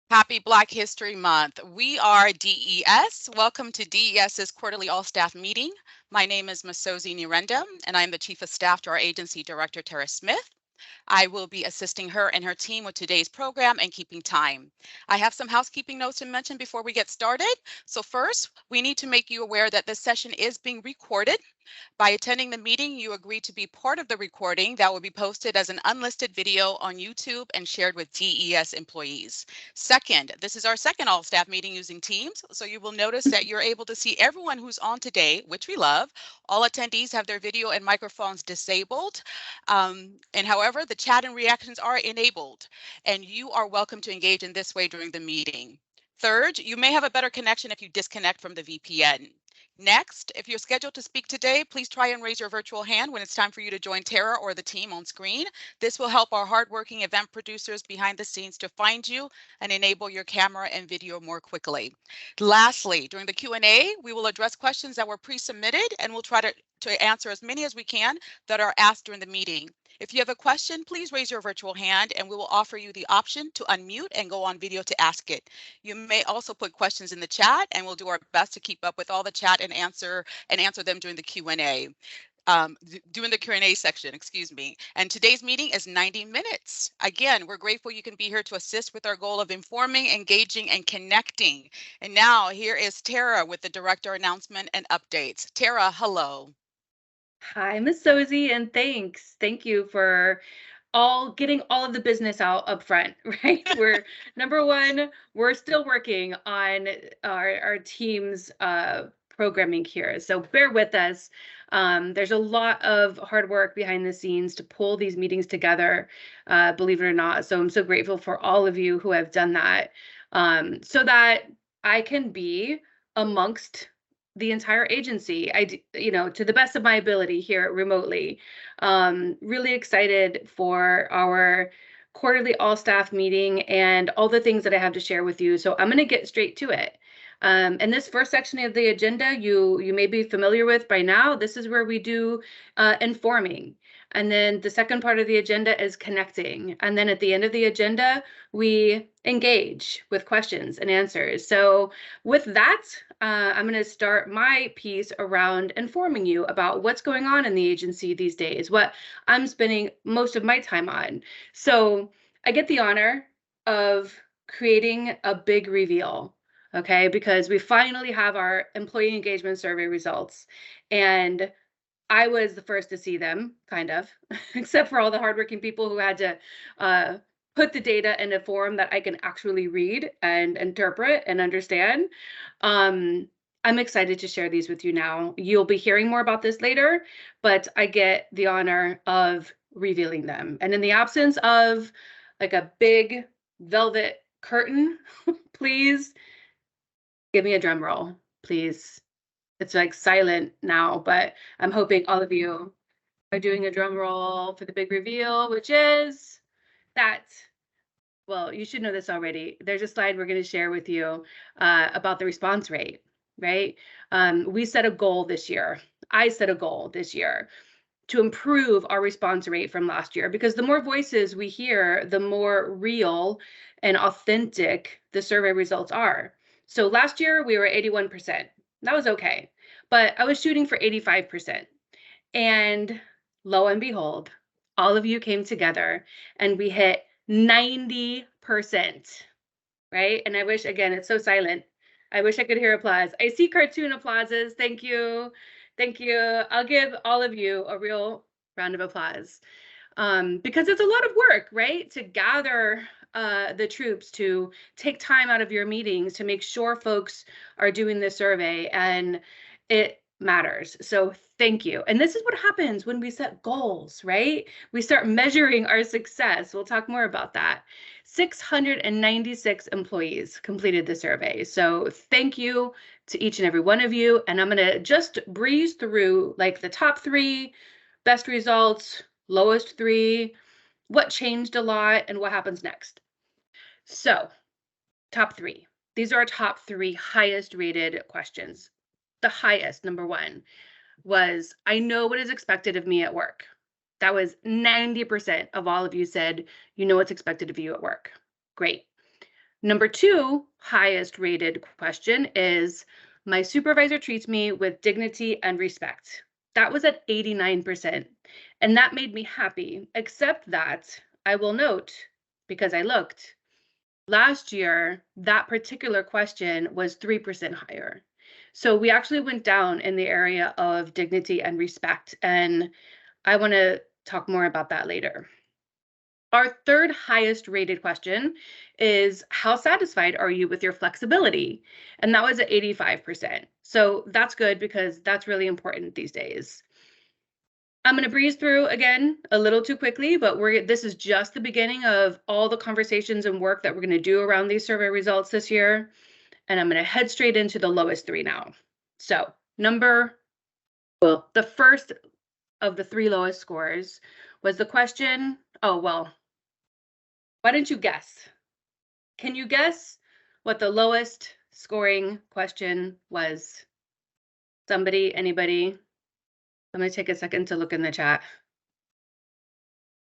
Happy Black History Month. We are DES. Welcome to DES's quarterly all-staff meeting. My name is Masozi Nirenda, and I'm the Chief of Staff to our agency director, Tara Smith. I will be assisting her and her team with today's program and keeping time. I have some housekeeping notes to mention before we get started. So first, we need to make you aware that this session is being recorded. By attending the meeting, you agree to be part of the recording that will be posted as an unlisted video on YouTube and shared with DES employees. Second, this is our second all-staff meeting using Teams, so you will notice that you're able to see everyone who's on today, which we love. All attendees have their video and microphones disabled, and however, the chat and reactions are enabled, and you are welcome to engage in this way during the meeting. Third, you may have a better connection if you disconnect from the VPN. Next, if you're scheduled to speak today, please try and raise your virtual hand when it's time for you to join Tara or the team on screen. This will help our hardworking event producers behind the scenes to find you and enable your camera and video more quickly. Lastly, during the Q&A, we will address questions that were pre-submitted and we'll try to answer as many as we can that are asked during the meeting. If you have a question, please raise your virtual hand and we will offer you the option to unmute and go on video to ask it. You may also put questions in the chat and we'll do our best to keep up with all the chat and answer them during the Q&A. During the Q&A section, excuse me. And today's meeting is 90 minutes. Again, we're grateful you can be here to assist with our goal of informing, engaging, and connecting. And now here is Tara with the director announcement and updates. Tara, hello. Hi, Miss Sozy, and thanks. Thank you for getting all of the business out up front, right? We're number one, we're still working on our team's programming here. So bear with us. There's a lot of hard work behind the scenes to pull these meetings together, believe it or not. So I'm so grateful for all of you who have done that, so that I can be amongst the entire agency, to the best of my ability here remotely. Really excited for our quarterly all-staff meeting and all the things that I have to share with you. So I'm going to get straight to it. And this first section of the agenda, you may be familiar with by now. This is where we do informing. And then the second part of the agenda is connecting. And then at the end of the agenda, we engage with questions and answers. So with that, I'm going to start my piece around informing you about what's going on in the agency these days, what I'm spending most of my time on. So I get the honor of creating a big reveal, okay, because we finally have our employee engagement survey results. And I was the first to see them, kind of, except for all the hardworking people who had to put the data in a form that I can actually read and interpret and understand. Um, I'm excited to share these with you now. You'll be hearing more about this later, but I get the honor of revealing them. And in the absence of like a big velvet curtain, please give me a drum roll, please. It's like silent now, but I'm hoping all of you are doing a drum roll for the big reveal, which is that, well, you should know this already. There's a slide we're going to share with you about the response rate, right? We set a goal this year. I set a goal this year to improve our response rate from last year, because the more voices we hear, the more real and authentic the survey results are. So last year we were 81%. That was okay, but I was shooting for 85%. And lo and behold, all of you came together and we hit 90%, right? And I wish, again, it's so silent. I wish I could hear applause. I see cartoon applauses. Thank you. Thank you. I'll give all of you a real round of applause, because it's a lot of work, right? To gather the troops, to take time out of your meetings to make sure folks are doing this survey, and it matters. So thank you. And this is what happens when we set goals, right? We start measuring our success. We'll talk more about that. 696 employees completed the survey. So thank you to each and every one of you. And I'm going to just breeze through like the top three, best results, lowest three, what changed a lot, and what happens next. So top three. These are our top three highest rated questions. The highest, number one, was, I know what is expected of me at work. That was 90% of all of you said, you know what's expected of you at work. Great. Number 2 highest rated question is, my supervisor treats me with dignity and respect. That was at 89%. And that made me happy, except that I will note, because I looked, last year, that particular question was 3% higher. So we actually went down in the area of dignity and respect. And I want to talk more about that later. Our third highest rated question is, how satisfied are you with your flexibility? And that was at 85%. So that's good because that's really important these days. I'm going to breeze through again a little too quickly, but this is just the beginning of all the conversations and work that we're going to do around these survey results this year. And I'm going to head straight into the lowest 3 now. So the first of the 3 lowest scores was the question, why don't you guess? Can you guess what the lowest scoring question was? Somebody, anybody? I'm going to take a second to look in the chat.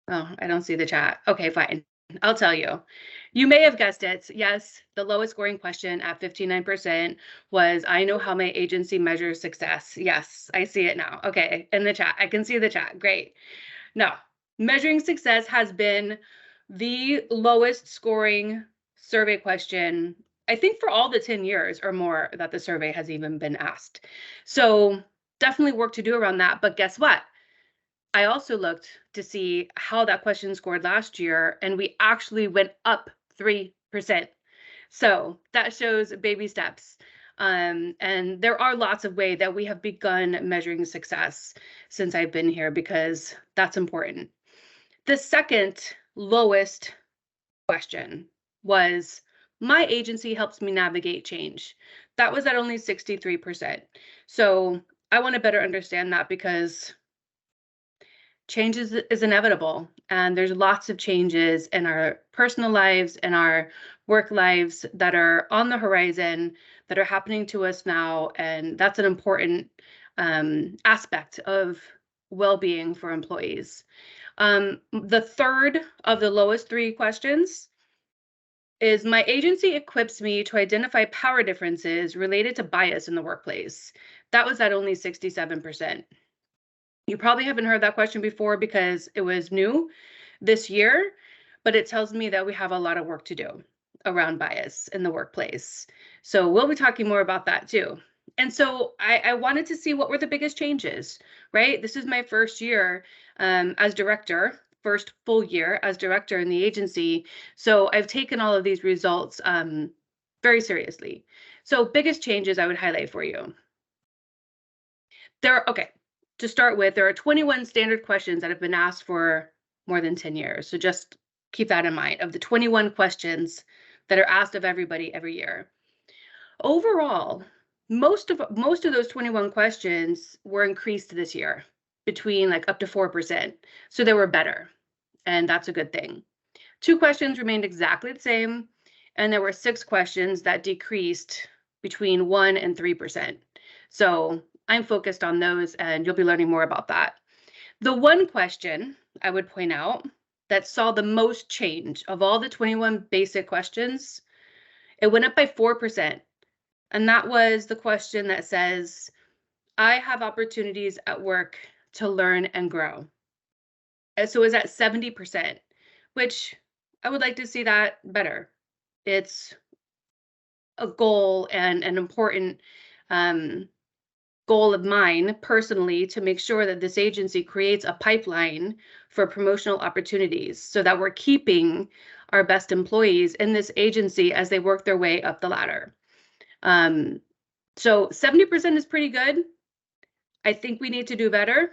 Oh, I don't see the chat. Okay, fine. I'll tell you. You may have guessed it. Yes, the lowest scoring question at 59% was, I know how my agency measures success. Yes, I see it now. Okay, in the chat. I can see the chat. Great. Now, measuring success has been the lowest scoring survey question, I think, for all the 10 years or more that the survey has even been asked. So definitely work to do around that. But guess what? I also looked to see how that question scored last year, and we actually went up 3%. So that shows baby steps. And there are lots of ways that we have begun measuring success since I've been here, because that's important. The second lowest question was, my agency helps me navigate change. That was at only 63%. So I want to better understand that, because change is inevitable, and there's lots of changes in our personal lives and our work lives that are on the horizon, that are happening to us now, and that's an important aspect of well-being for employees. The third of the lowest 3 questions is, my agency equips me to identify power differences related to bias in the workplace. That was at only 67%. You probably haven't heard that question before because it was new this year, but it tells me that we have a lot of work to do around bias in the workplace. So we'll be talking more about that too. And so I wanted to see what were the biggest changes, right? This is my first year as director, first full year as director in the agency. So I've taken all of these results very seriously. So biggest changes I would highlight for you. To start with, there are 21 standard questions that have been asked for more than 10 years. So just keep that in mind, of the 21 questions that are asked of everybody every year. Overall, most of those 21 questions were increased this year, between like up to 4%. So they were better, and that's a good thing. 2 questions remained exactly the same, and there were 6 questions that decreased between 1 and 3%. So I'm focused on those, and you'll be learning more about that. The one question I would point out that saw the most change of all the 21 basic questions, it went up by 4%. And that was the question that says, I have opportunities at work to learn and grow. And so it was at 70%, which I would like to see that better. It's a goal and an important goal of mine personally, to make sure that this agency creates a pipeline for promotional opportunities so that we're keeping our best employees in this agency as they work their way up the ladder. So 70% is pretty good. I think we need to do better,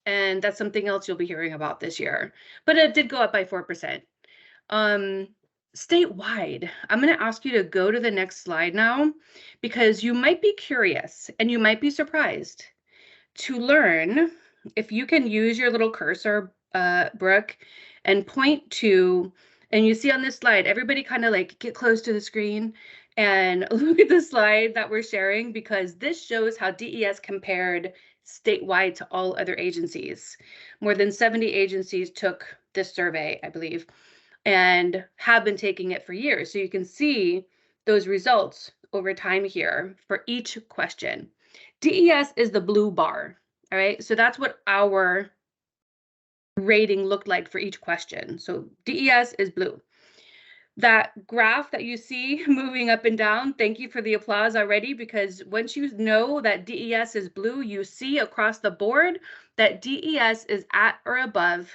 and that's something else you'll be hearing about this year. But it did go up by 4%. Statewide, I'm going to ask you to go to the next slide now, because you might be curious and you might be surprised to learn, if you can use your little cursor, Brooke, and point to, and you see on this slide, everybody kind of like get close to the screen and look at the slide that we're sharing, because this shows how DES compared statewide to all other agencies. More than 70 agencies took this survey, I believe. and have been taking it for years. So you can see those results over time here for each question. DES is the blue bar, all right? So that's what our rating looked like for each question. So DES is blue. That graph that you see moving up and down, thank you for the applause already, because once you know that DES is blue, you see across the board that DES is at or above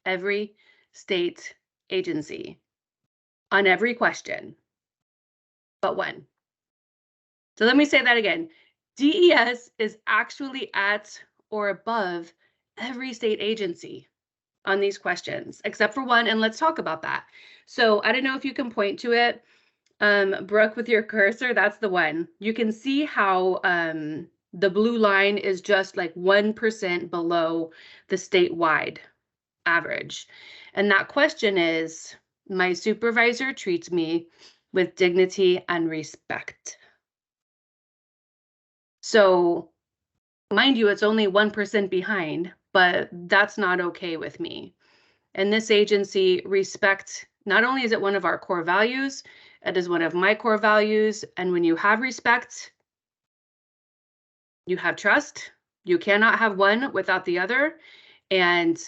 every state agency on every question, but one. So let me say that again. DES is actually at or above every state agency on these questions, except for one, and let's talk about that. So I don't know if you can point to it, Brooke, with your cursor, that's the one. You can see how the blue line is just like 1% below the statewide average. And that question is, my supervisor treats me with dignity and respect. So mind you, it's only 1% behind, but that's not okay with me. And this agency, respect, not only is it one of our core values, it is one of my core values. And when you have respect, you have trust. You cannot have one without the other. And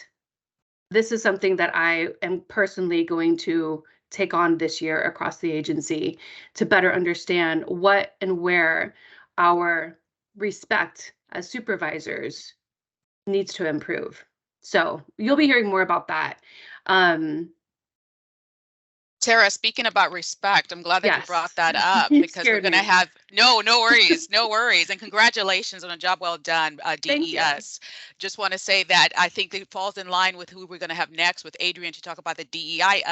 this is something that I am personally going to take on this year across the agency to better understand what and where our respect as supervisors needs to improve. So you'll be hearing more about that. Tara, speaking about respect, I'm glad that you Yes. brought that up You because we're scared going to me. have, no worries, no worries. And congratulations on a job well done, Thank you. DES. Just want to say that I think it falls in line with who we're going to have next with Adrian to talk about the DEI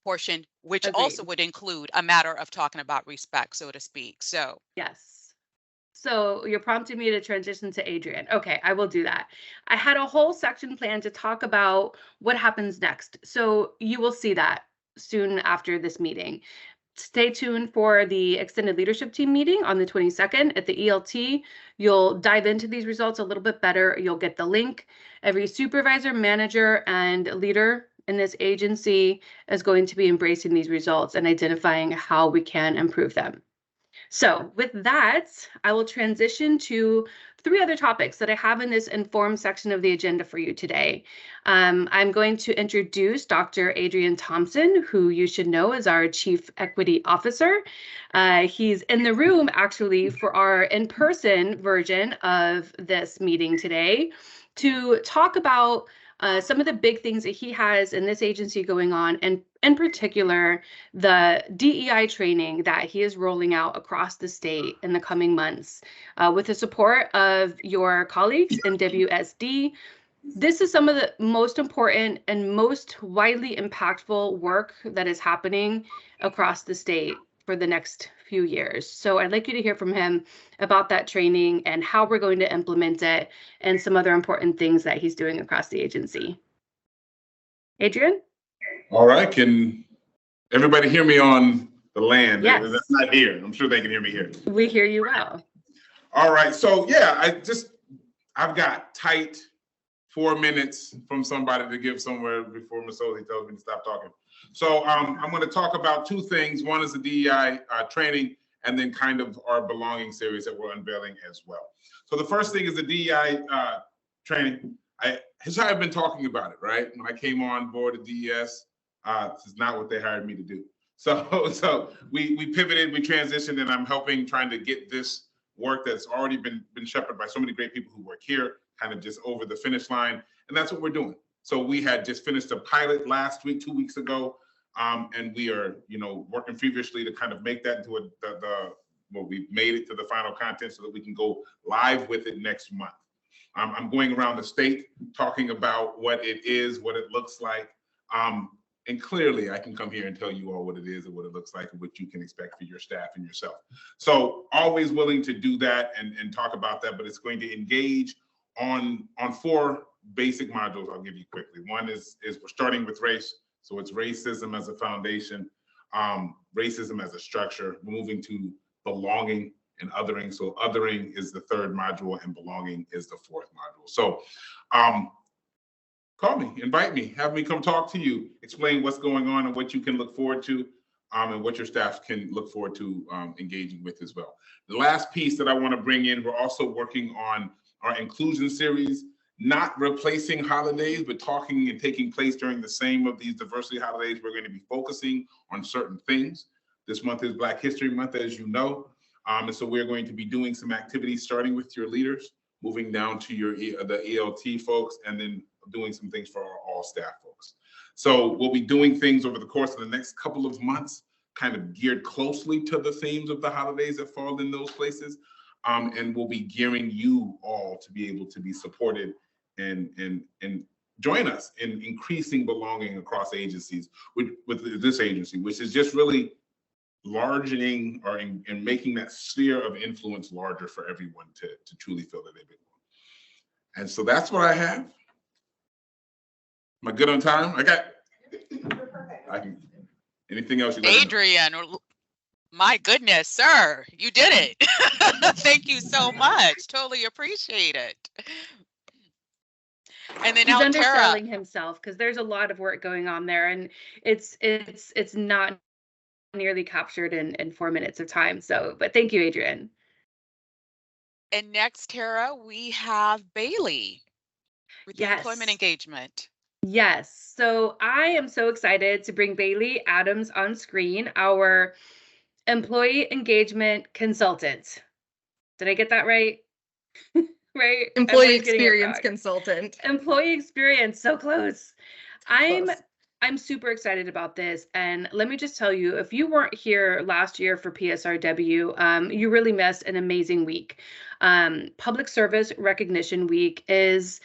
portion, which Agreed. also would include a matter of talking about respect, so to speak. So Yes. So you're prompting me to transition to Adrian. Okay, I will do that. I had a whole section planned to talk about what happens next. So you will see that soon after this meeting. Stay tuned for the extended leadership team meeting on the 22nd at the ELT. You'll dive into these results a little bit better. You'll get the link. Every supervisor, manager, and leader in this agency is going to be embracing these results and identifying how we can improve them. So with that, I will transition to 3 other topics that I have in this informed section of the agenda for you today. I'm going to introduce Dr. Adrian Thompson, who you should know is our Chief Equity Officer. He's in the room actually for our in-person version of this meeting today to talk about some of the big things that he has in this agency going on, and in particular, the DEI training that he is rolling out across the state in the coming months with the support of your colleagues in WSD. This is some of the most important and most widely impactful work that is happening across the state for the next few years. So I'd like you to hear from him about that training and how we're going to implement it and some other important things that he's doing across the agency. Adrian? All right, can everybody hear me on the land? Yes. That's not here. I'm sure they can hear me here. We hear you well. All right, so yeah, I've got tight 4 minutes from somebody to give somewhere before Masozi tells me to stop talking. So I'm going to talk about 2 things. One is the DEI training, and then kind of our belonging series that we're unveiling as well. So the first thing is the DEI training. I've been talking about it, right? When I came on board at DES, this is not what they hired me to do. So we pivoted, we transitioned, and I'm helping trying to get this work that's already been shepherded by so many great people who work here, kind of just over the finish line. And that's what we're doing. So we had just finished a pilot last week, 2 weeks ago. And we are, working feverishly to kind of make that into we've made it to the final content so that we can go live with it next month. I'm going around the state talking about what it is, what it looks like. And clearly I can come here and tell you all what it is and what it looks like and what you can expect for your staff and yourself. So always willing to do that and talk about that, but it's going to engage on 4 basic modules I'll give you quickly. One is we're starting with race. So it's racism as a foundation, racism as a structure, moving to belonging and othering. So othering is the 3rd module and belonging is the 4th module. So call me, invite me, have me come talk to you, explain what's going on and what you can look forward to, and what your staff can look forward to engaging with as well. The last piece that I want to bring in, we're also working on our inclusion series, not replacing holidays, but talking and taking place during the same of these diversity holidays. We're going to be focusing on certain things. This month is Black History Month, as you know. And so we're going to be doing some activities starting with your leaders, moving down to the ELT folks, and then doing some things for our all staff folks. So we'll be doing things over the course of the next couple of months, kind of geared closely to the themes of the holidays that fall in those places. And we'll be gearing you all to be able to be supported and join us in increasing belonging across agencies with this agency, which is just really largening and making that sphere of influence larger for everyone to truly feel that they belong. And so that's what I have. Am I good on time? Anything else? Adrian, my goodness, sir, you did it. Thank you so much. Totally appreciate it. And then he's now underselling himself, because there's a lot of work going on there, and it's not nearly captured in 4 minutes of time. So, but thank you, Adrian. And next, Tara, we have Bailey with the employment engagement. Yes. So I am so excited to bring Bailey Adams on screen, our employee engagement consultant. Did I get that right? Right? Employee experience consultant. Employee experience, so close. I'm super excited about this. And let me just tell you, if you weren't here last year for PSRW, you really missed an amazing week. Public Service Recognition Week is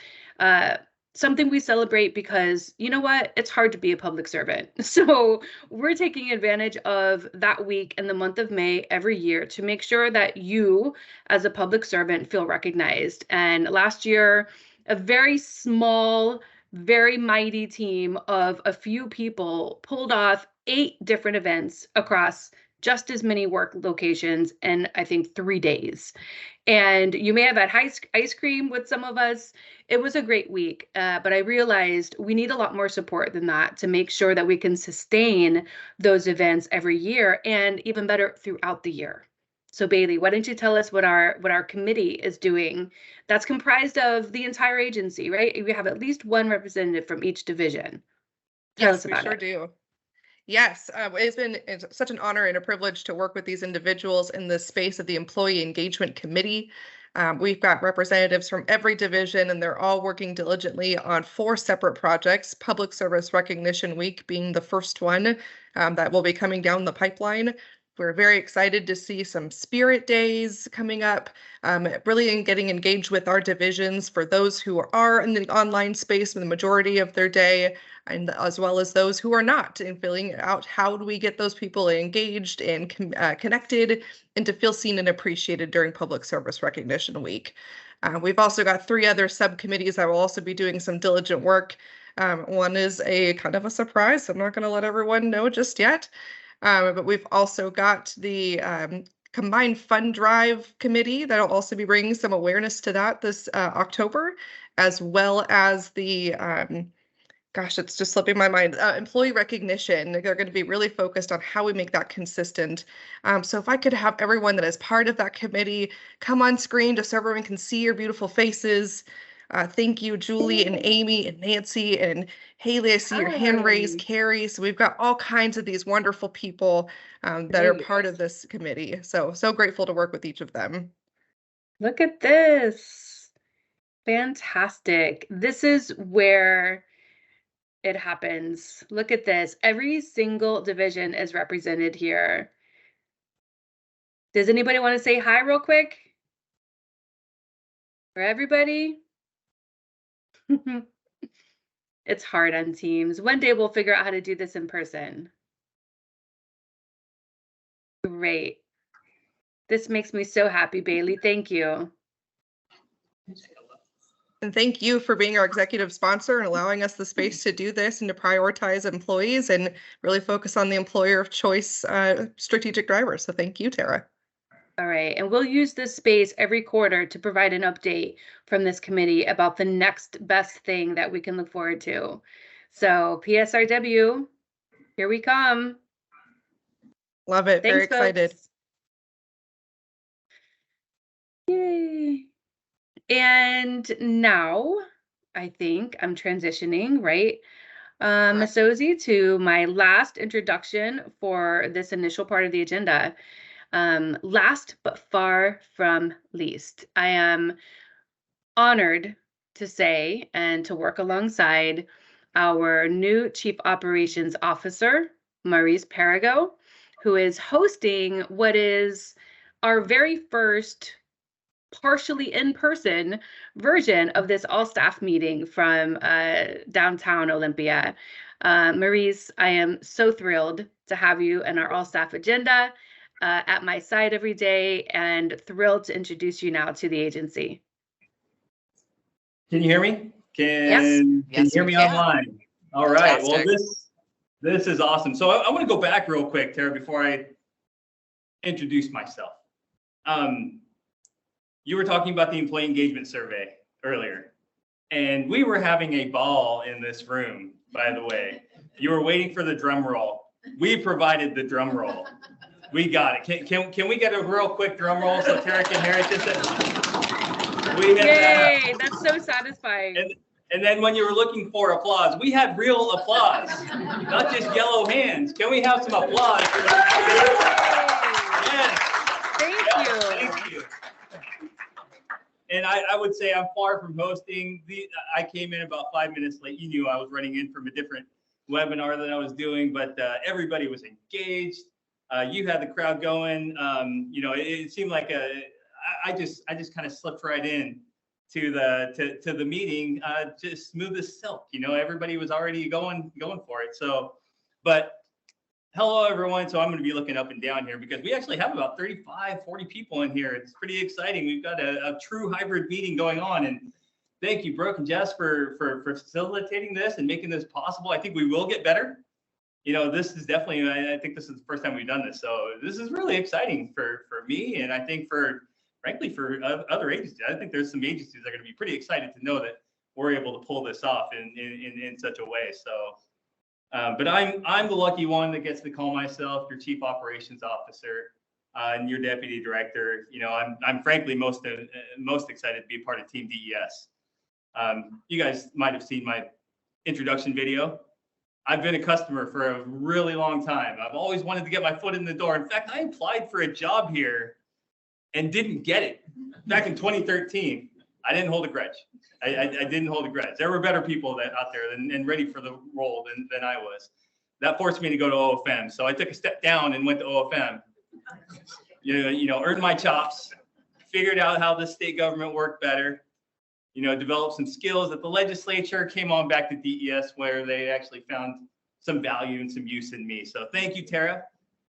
something we celebrate because, you know what, it's hard to be a public servant. So we're taking advantage of that week in the month of May every year to make sure that you as a public servant feel recognized. And last year, a very small, very mighty team of a few people pulled off 8 different events across just as many work locations in, I think, 3 days. And you may have had ice cream with some of us. It was a great week, but I realized we need a lot more support than that to make sure that we can sustain those events every year, and even better, throughout the year. So Bailey, why don't you tell us what our committee is doing that's comprised of the entire agency, right? We have at least one representative from each division. Tell us about it. Yes, we sure do. Yes, it's such an honor and a privilege to work with these individuals in the space of the Employee Engagement Committee. We've got representatives from every division, and they're all working diligently on 4 separate projects, Public Service Recognition Week being the first one that will be coming down the pipeline. We're very excited to see some spirit days coming up, really getting engaged with our divisions for those who are in the online space for the majority of their day, and as well as those who are not, and filling out how do we get those people engaged and connected and to feel seen and appreciated during Public Service Recognition Week. We've also got 3 other subcommittees that will also be doing some diligent work. One is a kind of a surprise. I'm not going to let everyone know just yet. But we've also got the Combined Fund Drive Committee that'll also be bringing some awareness to that this October, as well as the, gosh, it's just slipping my mind, employee recognition. They're going to be really focused on how we make that consistent. So if I could have everyone that is part of that committee come on screen just so everyone can see your beautiful faces. Thank you, Julie and Amy and Nancy and Haley. I see your hand raised, Carrie. So we've got all kinds of these wonderful people that are part of this committee. So grateful to work with each of them. Look at this. Fantastic. This is where it happens. Look at this. Every single division is represented here. Does anybody want to say hi real quick? For everybody? It's hard on Teams. One day we'll figure out how to do this in person. Great. This makes me so happy, Bailey. Thank you. And thank you for being our executive sponsor and allowing us the space to do this and to prioritize employees and really focus on the employer of choice strategic drivers. So thank you, Tara. All right, and we'll use this space every quarter to provide an update from this committee about the next best thing that we can look forward to. So PSRW, here we come. Love it. Very Thanks, excited. folks. Yay. And now I think I'm transitioning, right? Ms. Ozy, to my last introduction for this initial part of the agenda. Last but far from least, I am honored to say and to work alongside our new Chief Operations Officer, Maurice Perigo, who is hosting what is our very first partially in-person version of this all-staff meeting from downtown Olympia. Maurice, I am so thrilled to have you in our all-staff agenda at my side every day, and thrilled to introduce you now to the agency. Can you hear me? Yes. Can you hear me online? All right. Fantastic. Well, this is awesome. So I want to go back real quick, Tara, before I introduce myself. You were talking about the employee engagement survey earlier, and we were having a ball in this room, by the way. You were waiting for the drum roll. We provided the drum roll. We got it. Can we get a real quick drum roll so Tara can hear it? Yay, that's so satisfying. And then when you were looking for applause, we had real applause, not just yellow hands. Can we have some applause for that? Yes. Thank you. And I would say I'm far from hosting. I came in about 5 minutes late. You knew I was running in from a different webinar that I was doing, but everybody was engaged. You had the crowd going. It seemed like I just kind of slipped right in to the meeting, just smooth as silk. Everybody was already going for it. So, but hello everyone. So I'm going to be looking up and down here because we actually have about 35, 40 people in here. It's pretty exciting. We've got a true hybrid meeting going on, and thank you, Brooke and Jess, for facilitating this and making this possible. I think we will get better. This is definitely, I think this is the first time we've done this. So this is really exciting for me. And I think frankly, for other agencies. I think there's some agencies that are going to be pretty excited to know that we're able to pull this off in such a way. So, but I'm the lucky one that gets to call myself your Chief Operations Officer and your Deputy Director. I'm frankly most excited to be a part of Team DES. You guys might have seen my introduction video. I've been a customer for a really long time. I've always wanted to get my foot in the door. In fact, I applied for a job here and didn't get it back in 2013. I didn't hold a grudge. I didn't hold a grudge. There were better people out there and ready for the role than I was. That forced me to go to OFM. So I took a step down and went to OFM. Earned my chops, figured out how the state government worked better, developed some skills at the legislature, came on back to DES where they actually found some value and some use in me. So thank you, Tara,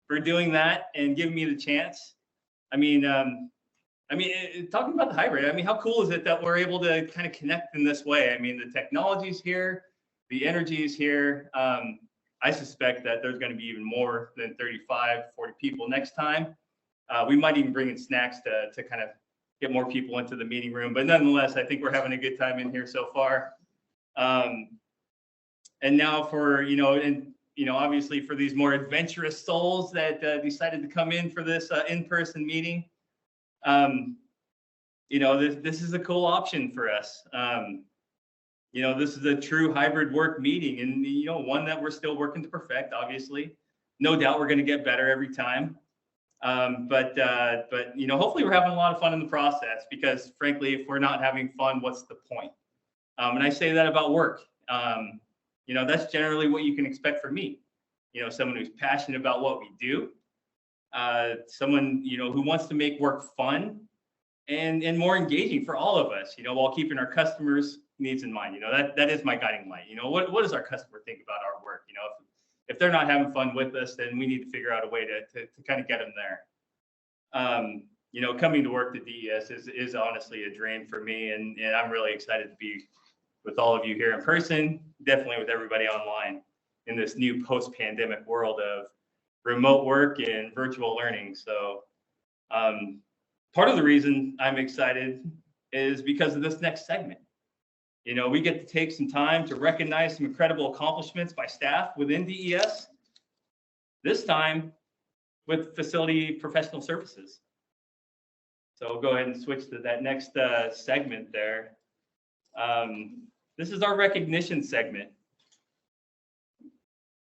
for doing that and giving me the chance. Talking about the hybrid, how cool is it that we're able to kind of connect in this way? The technology's here, the energy is here. I suspect that there's going to be even more than 35, 40 people next time. We might even bring in snacks to kind of get more people into the meeting room. But nonetheless, I think we're having a good time in here so far. And now for, obviously for these more adventurous souls that decided to come in for this in-person meeting, this is a cool option for us. This is a true hybrid work meeting, and one that we're still working to perfect. Obviously, no doubt we're going to get better every time. But hopefully we're having a lot of fun in the process, because frankly, if we're not having fun, what's the point? And I say that about work. That's generally what you can expect from me. Someone who's passionate about what we do, someone, who wants to make work fun and more engaging for all of us, while keeping our customers' needs in mind. That is my guiding light. What does our customer think about our work? If they're not having fun with us, then we need to figure out a way to kind of get them there. Coming to work to DES is honestly a dream for me, and I'm really excited to be with all of you here in person, definitely with everybody online in this new post-pandemic world of remote work and virtual learning. So Part of the reason I'm excited is because of this next segment. You know, we get to take some time to recognize some incredible accomplishments by staff within DES, this time with facility professional services. So we'll go ahead and switch to that next segment there. This is our recognition segment.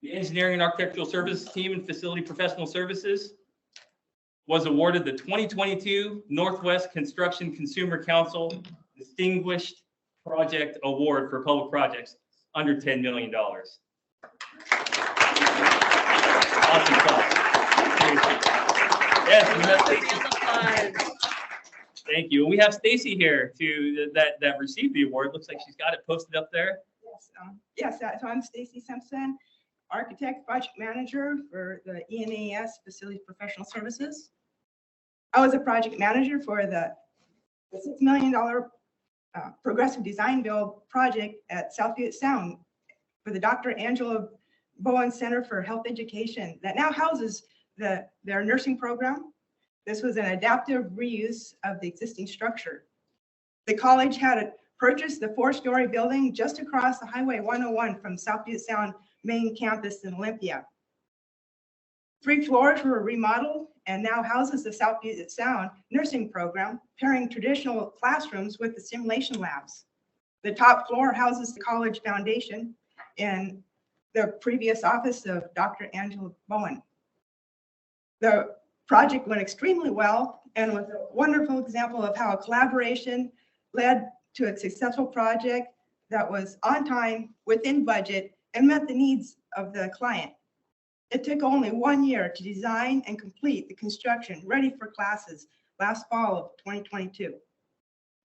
The Engineering and Architectural Services team in Facility Professional Services was awarded the 2022 Northwest Construction Consumer Council Distinguished Project Award for public projects under $10 million. Awesome stuff. Yes, and that's thank you. And we have Stacy here that received the award. Looks like she's got it posted up there. Yes, so I'm Stacy Simpson, architect, project manager for the ENAS Facility Professional Services. I was a project manager for the $6 million progressive design build project at South Puget Sound for the Dr. Angela Bowen Center for Health Education that now houses their nursing program. This was an adaptive reuse of the existing structure. The college had purchased the 4-story building just across the Highway 101 from South Puget Sound main campus in Olympia. 3 floors were remodeled and now houses the South Puget Sound nursing program, pairing traditional classrooms with the simulation labs. The top floor houses the college foundation and the previous office of Dr. Angela Bowen. The project went extremely well and was a wonderful example of how a collaboration led to a successful project that was on time, within budget, and met the needs of the client. It took only 1 year to design and complete the construction ready for classes last fall of 2022.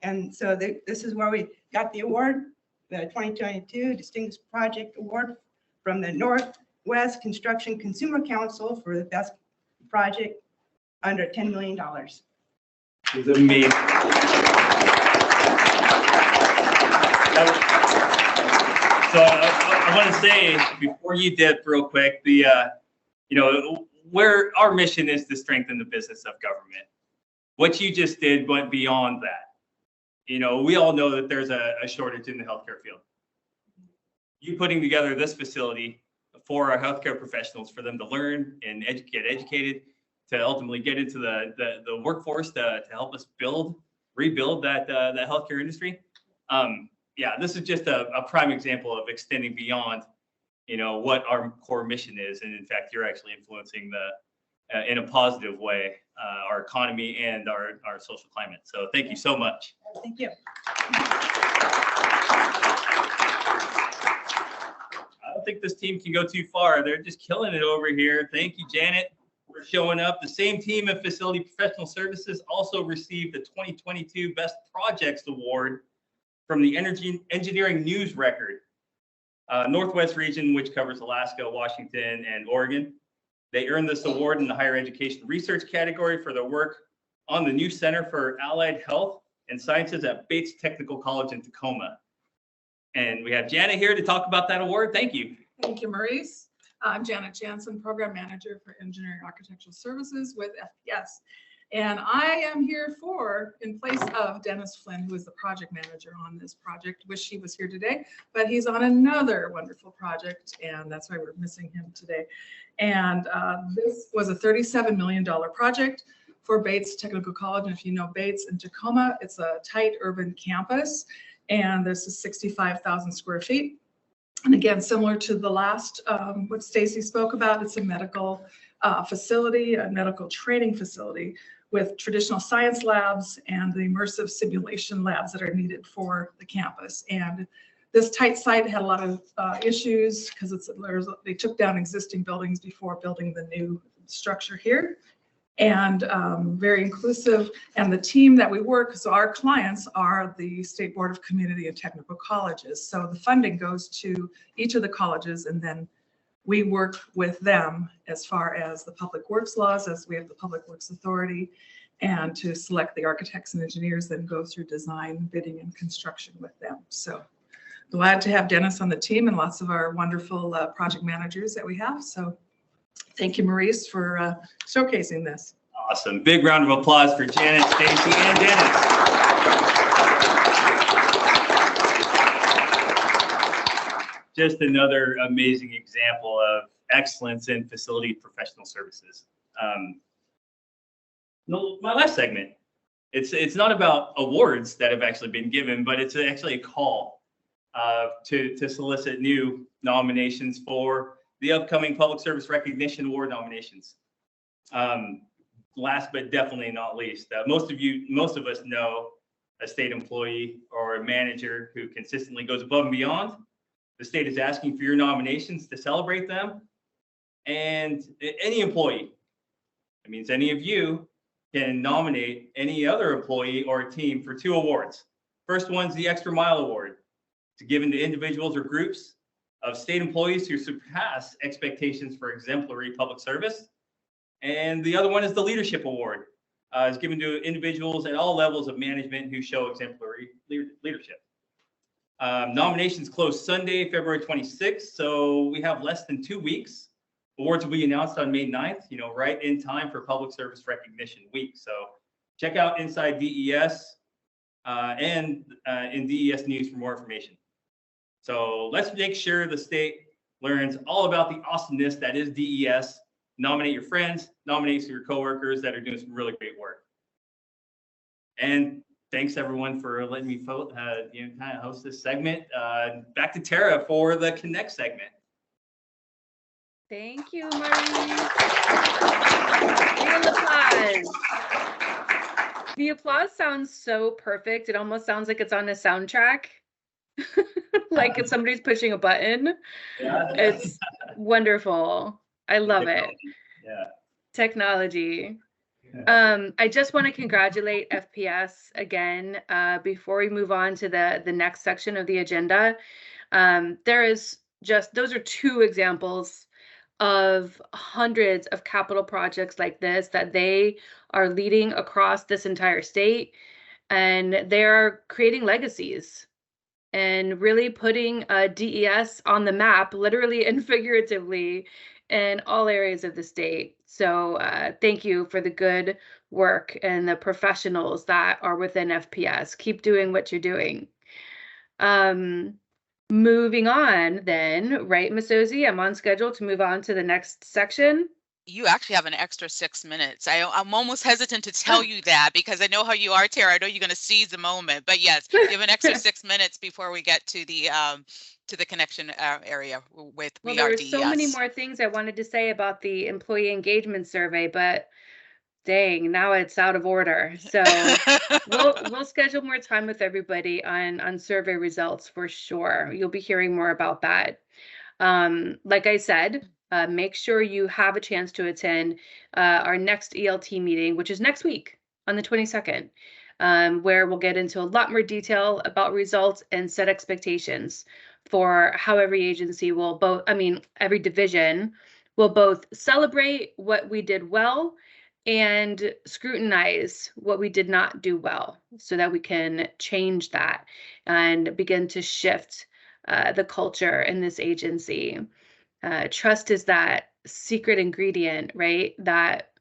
And so this is where we got the award, the 2022 Distinguished Project Award from the Northwest Construction Consumer Council for the best project under $10 million. It's amazing. So I want to say before you dip real quick, where our mission is to strengthen the business of government. What you just did went beyond that. You know, we all know that there's a shortage in the healthcare field. You putting together this facility for our healthcare professionals, for them to learn and get educated, to ultimately get into the workforce to help us rebuild that healthcare industry. Yeah, this is just a prime example of extending beyond, what our core mission is. And in fact, you're actually influencing in a positive way, our economy and our social climate. So thank you so much. Thank you. I don't think this team can go too far. They're just killing it over here. Thank you, Janet, for showing up. The same team at Facility Professional Services also received the 2022 Best Projects Award from the Engineering News Record, Northwest region, which covers Alaska, Washington, and Oregon. They earned this award in the higher education research category for their work on the new Center for Allied Health and Sciences at Bates Technical College in Tacoma. And we have Janet here to talk about that award. Thank you. Thank you, Maurice. I'm Janet Jansen, Program Manager for Engineering Architectural Services with FPS. And I am here in place of Dennis Flynn, who is the project manager on this project. Wish he was here today, but he's on another wonderful project, and that's why we're missing him today. And this was a $37 million project for Bates Technical College. And if you know Bates in Tacoma, it's a tight urban campus, and this is 65,000 square feet. And again, similar to the last, what Stacy spoke about, it's a medical facility, a medical training facility with traditional science labs and the immersive simulation labs that are needed for the campus. And this tight site had a lot of issues because they took down existing buildings before building the new structure here. And very inclusive. And the team that we work, so our clients are the State Board of Community and Technical Colleges. So the funding goes to each of the colleges, and then we work with them as far as the public works laws, as we have the Public Works Authority, and to select the architects and engineers, then go through design, bidding, and construction with them. So glad to have Dennis on the team and lots of our wonderful project managers that we have. So thank you, Maurice, for showcasing this. Awesome. Big round of applause for Janet, Stacy, and Dennis. Just another amazing example of excellence in facility professional services. My last segment, it's not about awards that have actually been given, but it's actually a call to solicit new nominations for the upcoming Public Service Recognition Award nominations. Last but definitely not least, most of us know a state employee or a manager who consistently goes above and beyond. The state is asking for your nominations to celebrate them. And any employee, that means any of you, can nominate any other employee or team for 2 awards. First one's the Extra Mile Award. It's given to individuals or groups of state employees who surpass expectations for exemplary public service. And the other one is the Leadership Award. It's given to individuals at all levels of management who show exemplary leadership. Nominations close Sunday, February 26th, so we have less than 2 weeks. Awards will be announced on May 9th, right in time for Public Service Recognition Week. So check out Inside DES and in DES News for more information. So let's make sure the state learns all about the awesomeness that is DES. Nominate your friends, nominate your coworkers that are doing some really great work. And thanks everyone for letting me kind of host this segment. Back to Tara for the Connect segment. Thank you, Marie. Real applause. The applause sounds so perfect. It almost sounds like it's on a soundtrack. Like if somebody's pushing a button. Yeah. It's wonderful. I love it. Yeah. Technology. I just want to congratulate FPS again before we move on to the next section of the agenda. Those are 2 examples of hundreds of capital projects like this that they are leading across this entire state, and they're creating legacies and really putting DES on the map, literally and figuratively, in all areas of the state. So thank you for the good work and the professionals that are within FPS. Keep doing what you're doing. Moving on then, right, Ms. Ozy? I'm on schedule to move on to the next section. You actually have an extra 6 minutes. I'm almost hesitant to tell you that because I know how you are, Tara. I know you're going to seize the moment, but yes, you have an extra 6 minutes before we get to the connection area with Well, there were DES. so many more things I wanted to say about the employee engagement survey, but dang, now it's out of order. So we'll schedule more time with everybody on survey results for sure. You'll be hearing more about that. Like I said, make sure you have a chance to attend our next ELT meeting, which is next week on the 22nd, where we'll get into a lot more detail about results and set expectations for how every agency will every division will both celebrate what we did well and scrutinize what we did not do well so that we can change that and begin to shift the culture in this agency. Trust is that secret ingredient, right, that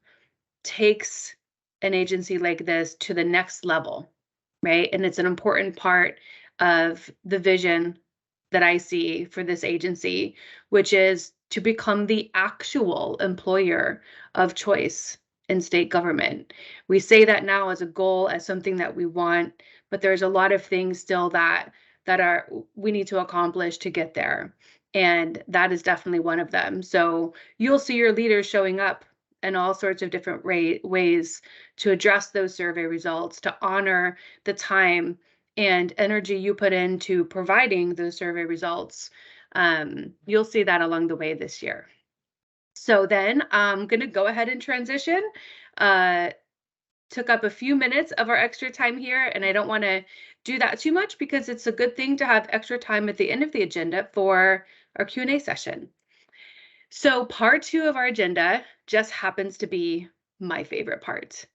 takes an agency like this to the next level, right? And it's an important part of the vision that I see for this agency, which is to become the actual employer of choice in state government. We say that now as a goal, as something that we want, but there's a lot of things still that we need to accomplish to get there. And that is definitely one of them. So you'll see your leaders showing up in all sorts of different ways to address those survey results, to honor the time and energy you put into providing those survey results. You'll see that along the way this year. So then I'm going to go ahead and transition. Took up a few minutes of our extra time here, and I don't want to do that too much because it's a good thing to have extra time at the end of the agenda for our Q&A session. So part 2 of our agenda just happens to be my favorite part.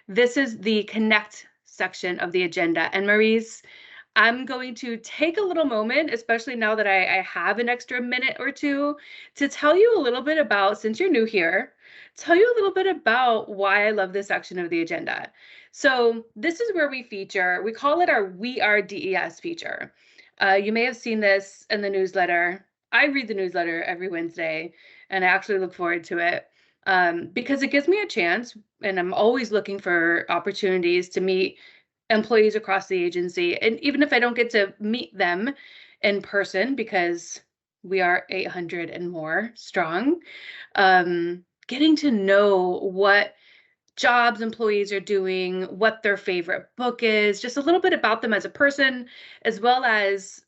This is the Connect section of the agenda. And Maurice, I'm going to take a little moment, especially now that I have an extra minute or two, to tell you a little bit about, since you're new here, tell you a little bit about why I love this section of the agenda. So this is where we call it our We Are DES feature. You may have seen this in the newsletter. I read the newsletter every Wednesday, and I actually look forward to it because it gives me a chance, and I'm always looking for opportunities to meet employees across the agency. And even if I don't get to meet them in person, because we are 800 and more strong, getting to know what jobs employees are doing, what their favorite book is, just a little bit about them as a person, as well as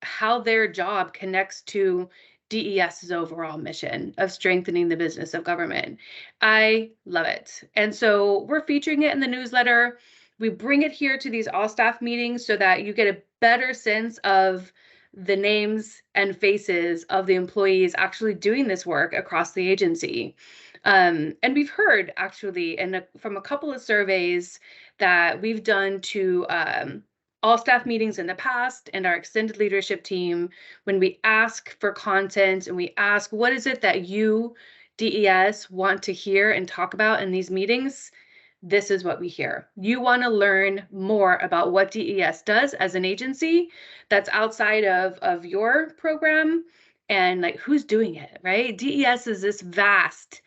how their job connects to DES's overall mission of strengthening the business of government. I love it. And so we're featuring it in the newsletter. We bring it here to these all staff meetings so that you get a better sense of the names and faces of the employees actually doing this work across the agency. And we've heard actually from a couple of surveys that we've done to all staff meetings in the past and our extended leadership team, when we ask for content and we ask, what is it that you, DES, want to hear and talk about in these meetings? This is what we hear. You want to learn more about what DES does as an agency that's outside of your program and like who's doing it, right? DES is this vast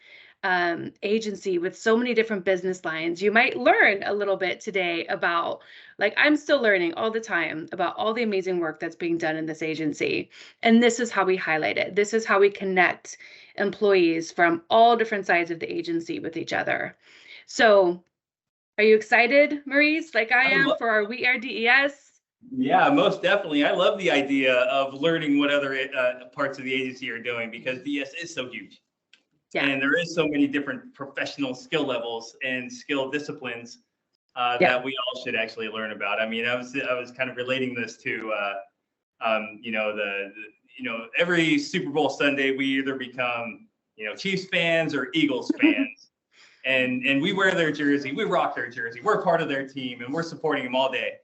agency with so many different business lines. You might learn a little bit today about, like I'm still learning all the time about all the amazing work that's being done in this agency. And this is how we highlight it. This is how we connect employees from all different sides of the agency with each other. So are you excited, Maurice, like I am, for our We Are DES? Yeah, most definitely. I love the idea of learning what other parts of the agency are doing, because DES is so huge. Yeah. And there is so many different professional skill levels and skill disciplines that we all should actually learn about. I mean, I was kind of relating this to, every Super Bowl Sunday, we either become, Chiefs fans or Eagles fans. And we wear their jersey, we rock their jersey, we're part of their team, and we're supporting them all day.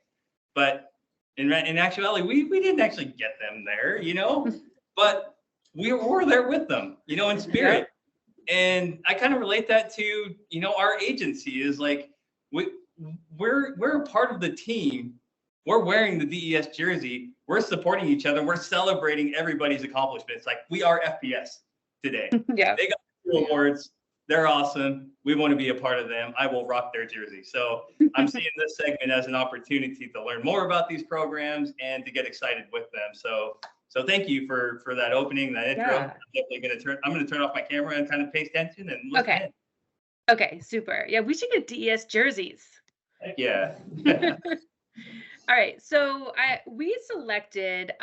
But in actuality, we didn't actually get them there, but we were there with them, in spirit. Yeah. And I kind of relate that to, our agency is like, we're a part of the team. We're wearing the DES jersey. We're supporting each other. We're celebrating everybody's accomplishments. Like, we are FPS today. Yeah. They got 2 awards. They're awesome. We want to be a part of them. I will rock their jersey. So I'm seeing this segment as an opportunity to learn more about these programs and to get excited with them. So thank you for that opening, that intro. Yeah. I'm gonna turn off my camera and kind of pay attention and listen. Okay. Okay, super. Yeah, we should get DES jerseys. Heck yeah. All right, so we selected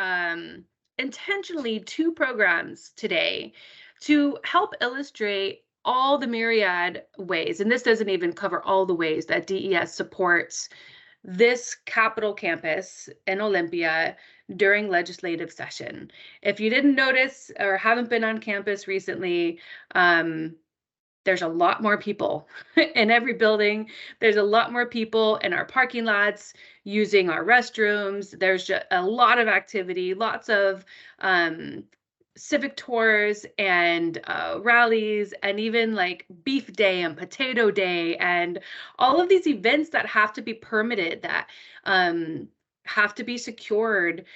intentionally 2 programs today to help illustrate all the myriad ways, and this doesn't even cover all the ways that DES supports this Capitol campus in Olympia during legislative session. If you didn't notice or haven't been on campus recently, there's a lot more people in every building. There's a lot more people in our parking lots using our restrooms. There's just a lot of activity, lots of civic tours and rallies, and even like beef day and potato day, and all of these events that have to be permitted, that have to be secured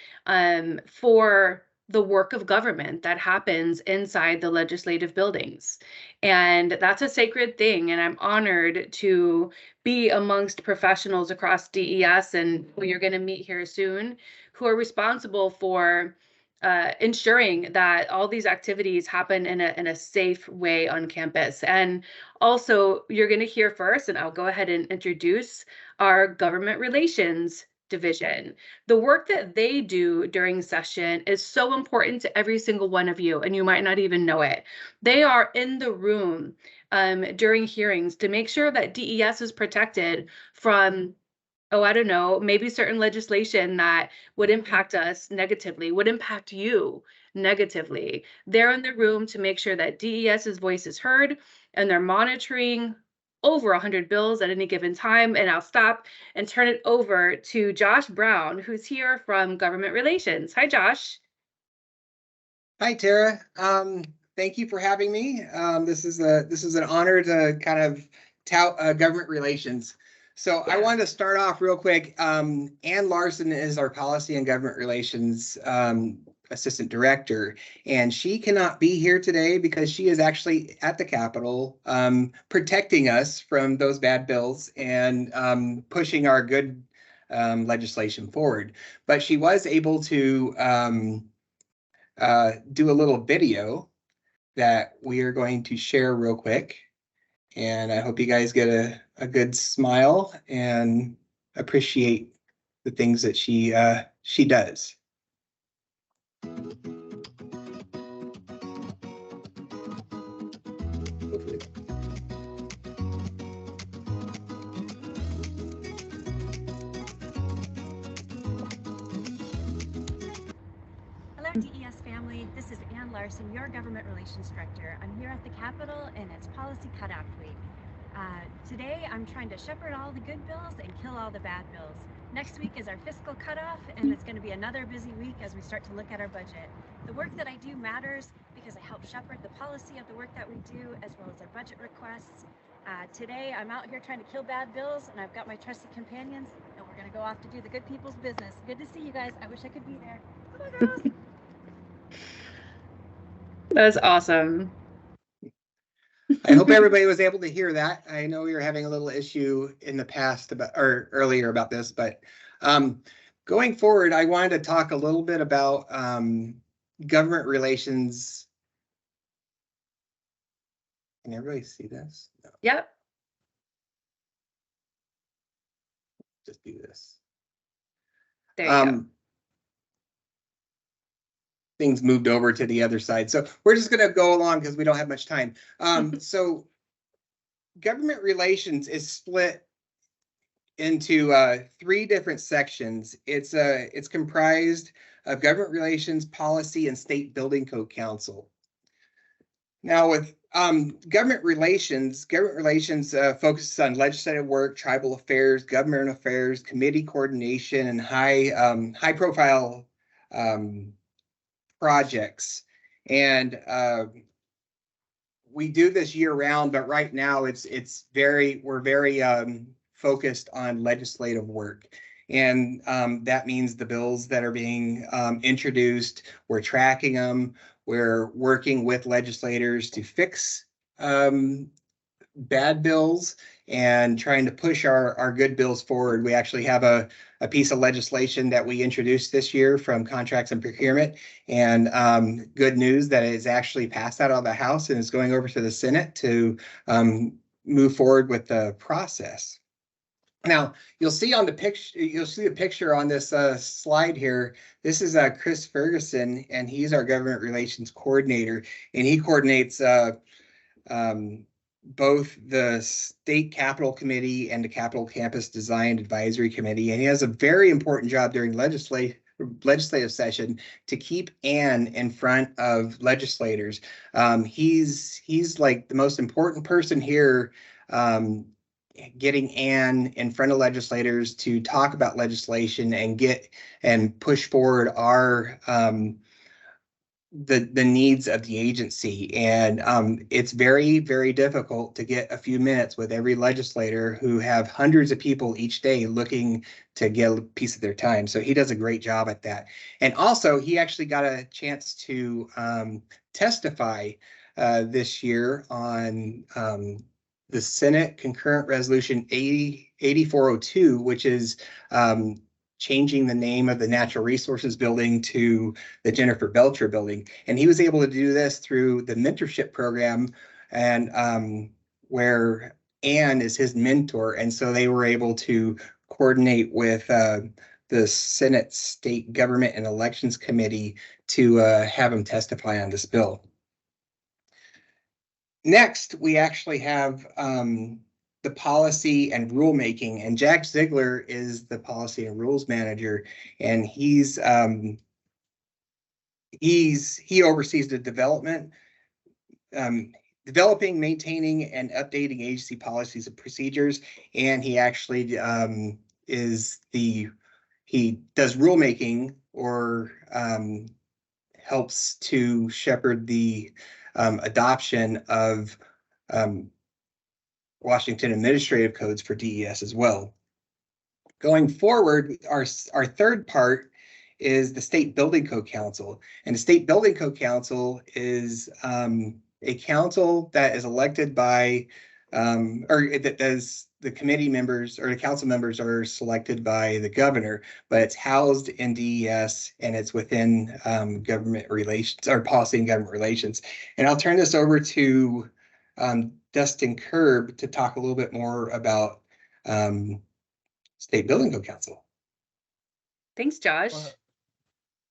for the work of government that happens inside the legislative buildings. And that's a sacred thing. And I'm honored to be amongst professionals across DES, and who you're going to meet here soon, who are responsible for ensuring that all these activities happen in a safe way on campus. And also, you're going to hear first, and I'll go ahead and introduce our government relations division. The work that they do during session is so important to every single one of you, and you might not even know it. They are in the room during hearings to make sure that DES is protected from, I don't know, maybe certain legislation that would impact us negatively, would impact you negatively. They're in the room to make sure that DES's voice is heard, and they're monitoring over 100 bills at any given time. And I'll stop and turn it over to Josh Brown, who's here from Government Relations. Hi, Josh. Hi, Tara. Thank you for having me. This is an honor to kind of tout government relations. So I wanted to start off real quick. Ann Larson is our policy and government relations assistant director, and she cannot be here today because she is actually at the Capitol protecting us from those bad bills and pushing our good legislation forward. But she was able to do a little video that we are going to share real quick. And I hope you guys get a good smile and appreciate the things that she does. Hello, DES family. This is Ann Larson, your Government Relations Director. I'm here at the Capitol, and it's Policy Cutoff Week. Today, I'm trying to shepherd all the good bills and kill all the bad bills. Next week is our fiscal cutoff, and it's going to be another busy week as we start to look at our budget. The work that I do matters because I help shepherd the policy of the work that we do, as well as our budget requests. Today, I'm out here trying to kill bad bills, and I've got my trusted companions, and we're going to go off to do the good people's business. Good to see you guys. I wish I could be there. Come on, girls. That's awesome. I hope everybody was able to hear that. I know we were having a little issue in the past earlier about this, but going forward, I wanted to talk a little bit about government relations. Can everybody see this? No. Yep. Just do this. There you go. Things moved over to the other side. So we're just going to go along because we don't have much time. So government relations is split into 3 different sections. It's comprised of government relations, policy, and state building code council. Now with government relations focuses on legislative work, tribal affairs, government affairs, committee coordination, and high profile projects. And we do this year round, but right now we're very focused on legislative work. And that means the bills that are being introduced, we're tracking them. We're working with legislators to fix bad bills and trying to push our good bills forward. We actually have a piece of legislation that we introduced this year from Contracts and Procurement, and good news that it is actually passed out of the House and is going over to the Senate to move forward with the process. Now, you'll see on the picture, the picture on this slide here. This is Chris Ferguson, and he's our government relations coordinator, and he coordinates both the State Capitol Committee and the Capitol Campus Design Advisory Committee. And he has a very important job during legislative session to keep Ann in front of legislators. He's like the most important person here, getting Ann in front of legislators to talk about legislation and push forward our the needs of the agency. And it's very, very difficult to get a few minutes with every legislator who have hundreds of people each day looking to get a piece of their time. So he does a great job at that. And also he actually got a chance to testify this year on the Senate Concurrent Resolution 8402, which is changing the name of the Natural Resources Building to the Jennifer Belcher Building. And he was able to do this through the mentorship program, and where Ann is his mentor. And so they were able to coordinate with the Senate State Government and Elections Committee to have him testify on this bill. Next, we actually have the policy and rulemaking, and Jack Ziegler is the policy and rules manager, and he oversees the development. developing, maintaining, and updating agency policies and procedures. And he actually he does rulemaking or helps to shepherd the adoption of Washington administrative codes for DES as well. Going forward, our third part is the State Building Code Council. And the State Building Code Council is a council that is elected by, or that does the committee members or the council members are selected by the governor, but it's housed in DES and it's within government relations or policy and government relations. And I'll turn this over to Dustin Kerb to talk a little bit more about State Building Code Council. Thanks, Josh.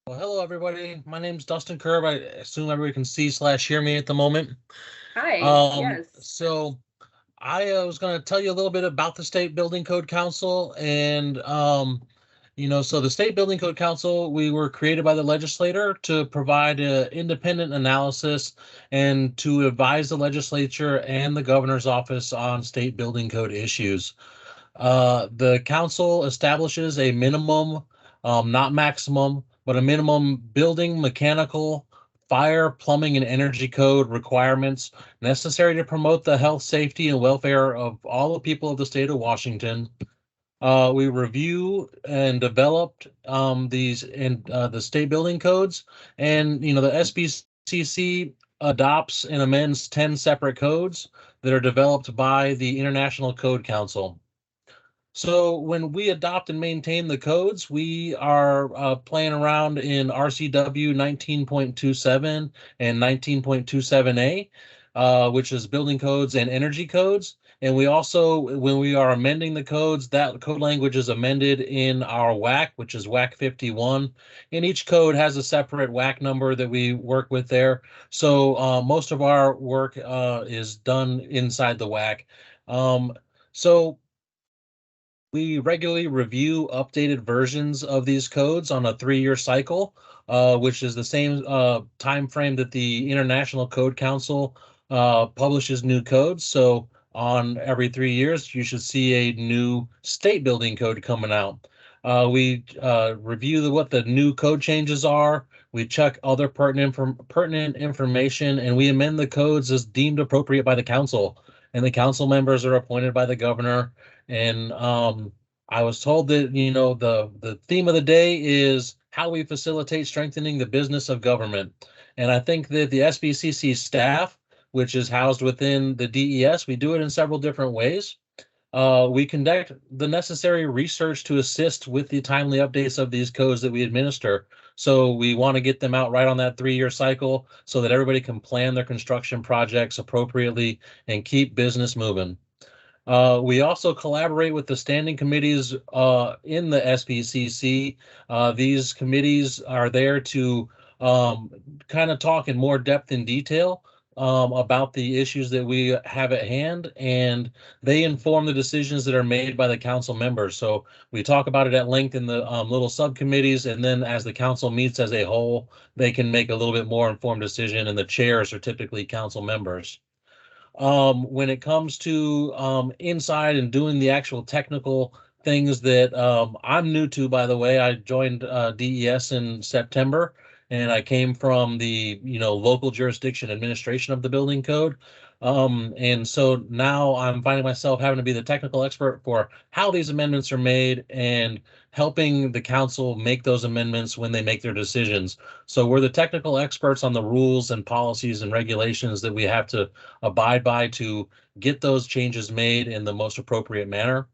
Well, hello, everybody. My name's Dustin Kerb. I assume everybody can see / hear me at the moment. Hi, yes. So I was going to tell you a little bit about the State Building Code Council. And, so the State Building Code Council, we were created by the legislator to provide an independent analysis and to advise the legislature and the governor's office on state building code issues. The council establishes a minimum, not maximum, but a minimum building, mechanical, fire, plumbing, and energy code requirements necessary to promote the health, safety, and welfare of all the people of the state of Washington. We review and developed these in the state building codes, and the SBCC adopts and amends 10 separate codes that are developed by the International Code Council. So when we adopt and maintain the codes, we are playing around in RCW 19.27 and 19.27A, which is building codes and energy codes. And we also, when we are amending the codes, that code language is amended in our WAC, which is WAC 51. And each code has a separate WAC number that we work with there. So most of our work is done inside the WAC. So we regularly review updated versions of these codes on a 3-year cycle, which is the same time frame that the International Code Council publishes new codes. So on every 3 years, you should see a new state building code coming out. We review what the new code changes are. We check other pertinent information, and we amend the codes as deemed appropriate by the council. And the council members are appointed by the governor. And I was told that, the theme of the day is how we facilitate strengthening the business of government. And I think that the SBCC staff, which is housed within the DES, we do it in several different ways. We conduct the necessary research to assist with the timely updates of these codes that we administer. So we want to get them out right on that 3-year cycle so that everybody can plan their construction projects appropriately and keep business moving. We also collaborate with the standing committees in the SBCC. These committees are there to kind of talk in more depth and detail about the issues that we have at hand, and they inform the decisions that are made by the council members. So we talk about it at length in the little subcommittees, and then as the council meets as a whole, they can make a little bit more informed decision, and the chairs are typically council members. When it comes to inside and doing the actual technical things that I'm new to, by the way, I joined DES in September, and I came from the local jurisdiction administration of the building code. And so now I'm finding myself having to be the technical expert for how these amendments are made and helping the council make those amendments when they make their decisions. So we're the technical experts on the rules and policies and regulations that we have to abide by to get those changes made in the most appropriate manner.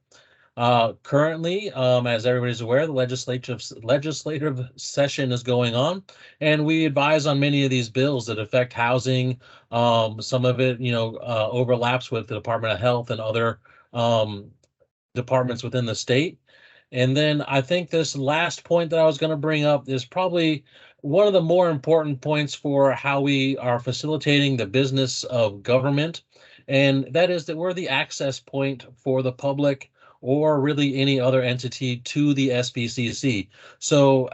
Currently, as everybody's aware, the legislative session is going on, and we advise on many of these bills that affect housing. Some of it, overlaps with the Department of Health and other departments within the state. And then I think this last point that I was going to bring up is probably one of the more important points for how we are facilitating the business of government. And that is that we're the access point for the public or really any other entity to the SBCC. So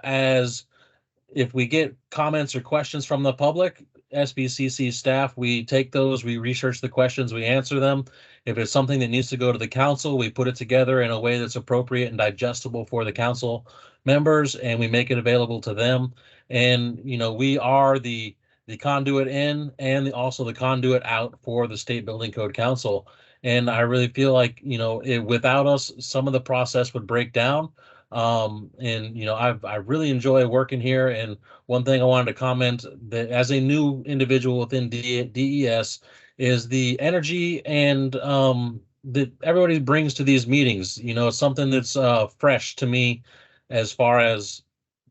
if we get comments or questions from the public, SBCC staff, we take those, we research the questions, we answer them. If it's something that needs to go to the council, we put it together in a way that's appropriate and digestible for the council members, and we make it available to them. And, you know, we are the conduit in and also the conduit out for the State Building Code Council. And I really feel like, you know, without us, some of the process would break down. And, you know, I really enjoy working here. And one thing I wanted to comment that as a new individual within DES is the energy and that everybody brings to these meetings. You know, it's something that's fresh to me as far as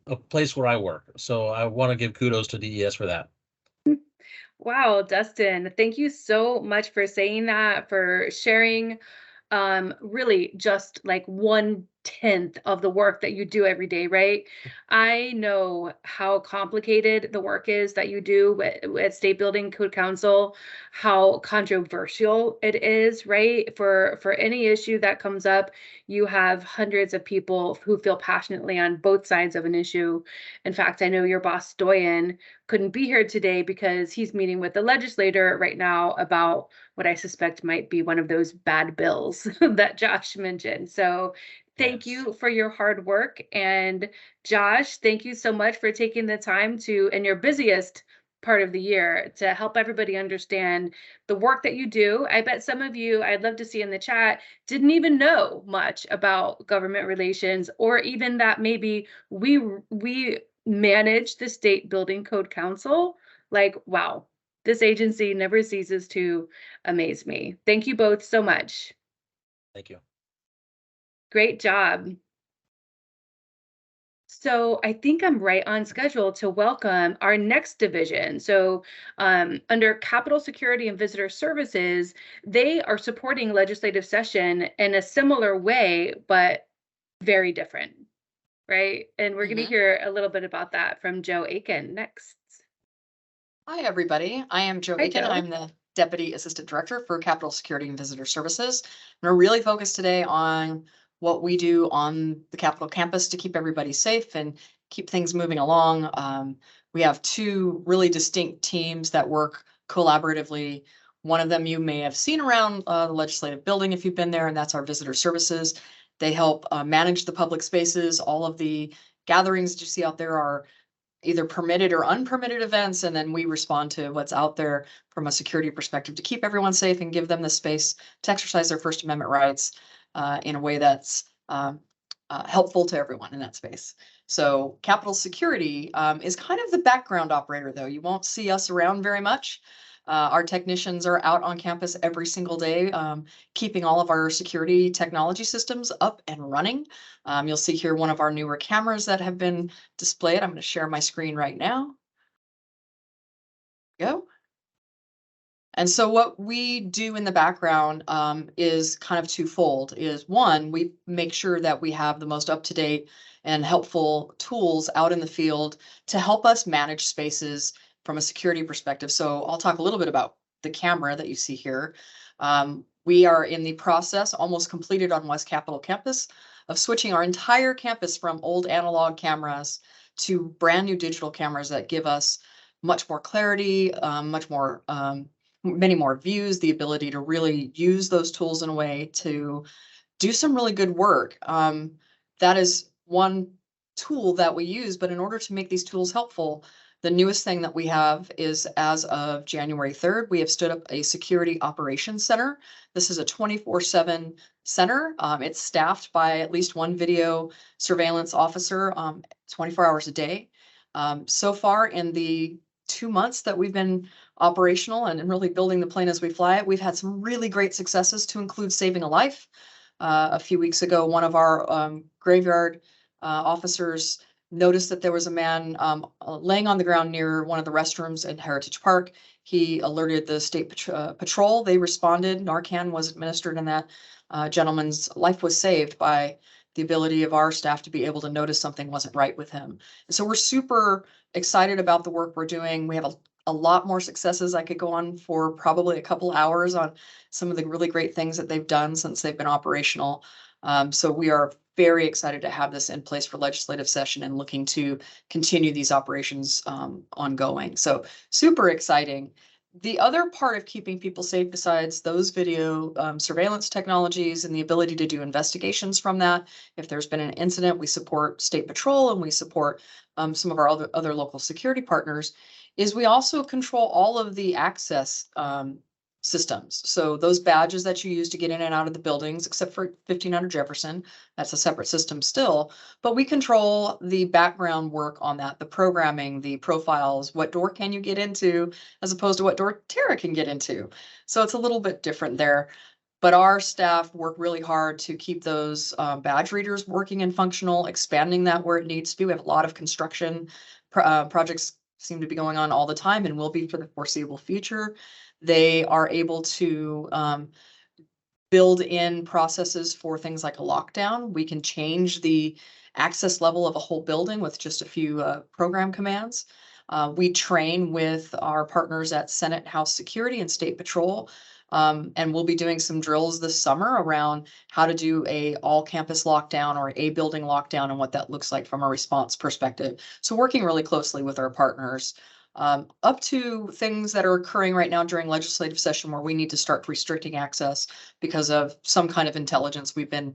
a place where I work. So I want to give kudos to DES for that. Wow, Dustin, thank you so much for saying that, for sharing really just like 1/10 of the work that you do every day, right? I know how complicated the work is that you do at State Building Code Council, how controversial it is, right? For any issue that comes up, you have hundreds of people who feel passionately on both sides of an issue. In fact, I know your boss, Doyen, couldn't be here today because he's meeting with the legislator right now about what I suspect might be one of those bad bills that Josh mentioned. So thank you for your hard work. And Josh, thank you so much for taking the time to, in your busiest part of the year, to help everybody understand the work that you do. I bet some of you, I'd love to see in the chat, didn't even know much about government relations, or even that maybe we manage the State Building Code Council. Like, wow, this agency never ceases to amaze me. Thank you both so much. Thank you. Great job. So I think I'm right on schedule to welcome our next division. So under Capitol Security and Visitor Services, they are supporting legislative session in a similar way, but very different, right? And we're going to hear a little bit about that from Joe Aiken next. Hi, everybody. I am Joe Hi, Aiken. Joe. I'm the Deputy Assistant Director for Capitol Security and Visitor Services. We're really focused today on what we do on the Capitol campus to keep everybody safe and keep things moving along. We have two really distinct teams that work collaboratively. One of them you may have seen around the legislative building if you've been there, and that's our visitor services. They help manage the public spaces. All of the gatherings that you see out there are either permitted or unpermitted events, and then we respond to what's out there from a security perspective to keep everyone safe and give them the space to exercise their First Amendment rights in a way that's helpful to everyone in that space. So Capitol Security is kind of the background operator, though. You won't see us around very much. Our technicians are out on campus every single day, keeping all of our security technology systems up and running. You'll see here one of our newer cameras that have been displayed. I'm going to share my screen right now. Go. And so what we do in the background is kind of twofold. Is one, we make sure that we have the most up-to-date and helpful tools out in the field to help us manage spaces from a security perspective. So I'll talk a little bit about the camera that you see here. We are in the process, almost completed on West Capitol campus, of switching our entire campus from old analog cameras to brand new digital cameras that give us much more clarity, many more views, the ability to really use those tools in a way to do some really good work. That is one tool that we use, but in order to make these tools helpful, the newest thing that we have is, as of January 3rd, we have stood up a security operations center. This is a 24/7 center. It's staffed by at least one video surveillance officer 24 hours a day. So far in the 2 months that we've been operational and really building the plane as we fly it, we've had some really great successes, to include saving a life. A few weeks ago, one of our graveyard officers noticed that there was a man laying on the ground near one of the restrooms in Heritage Park. He alerted the state patrol. They responded. Narcan was administered, and that gentleman's life was saved by the ability of our staff to be able to notice something wasn't right with him. And so we're super excited about the work we're doing. We have a lot more successes. I could go on for probably a couple hours on some of the really great things that they've done since they've been operational. So we are very excited to have this in place for legislative session and looking to continue these operations ongoing. So super exciting. The other part of keeping people safe, besides those video surveillance technologies and the ability to do investigations from that, if there's been an incident, we support State Patrol and we support some of our other local security partners, is we also control all of the access systems. So those badges that you use to get in and out of the buildings, except for 1500 Jefferson, that's a separate system still, but we control the background work on that, the programming, the profiles, what door can you get into, as opposed to what door Tara can get into. So it's a little bit different there. But our staff work really hard to keep those badge readers working and functional, expanding that where it needs to be. We have a lot of construction projects seem to be going on all the time and will be for the foreseeable future. They are able to build in processes for things like a lockdown. We can change the access level of a whole building with just a few program commands. We train with our partners at Senate House Security and State Patrol. And we'll be doing some drills this summer around how to do a all campus lockdown or a building lockdown and what that looks like from a response perspective. So working really closely with our partners, up to things that are occurring right now during legislative session where we need to start restricting access because of some kind of intelligence we've been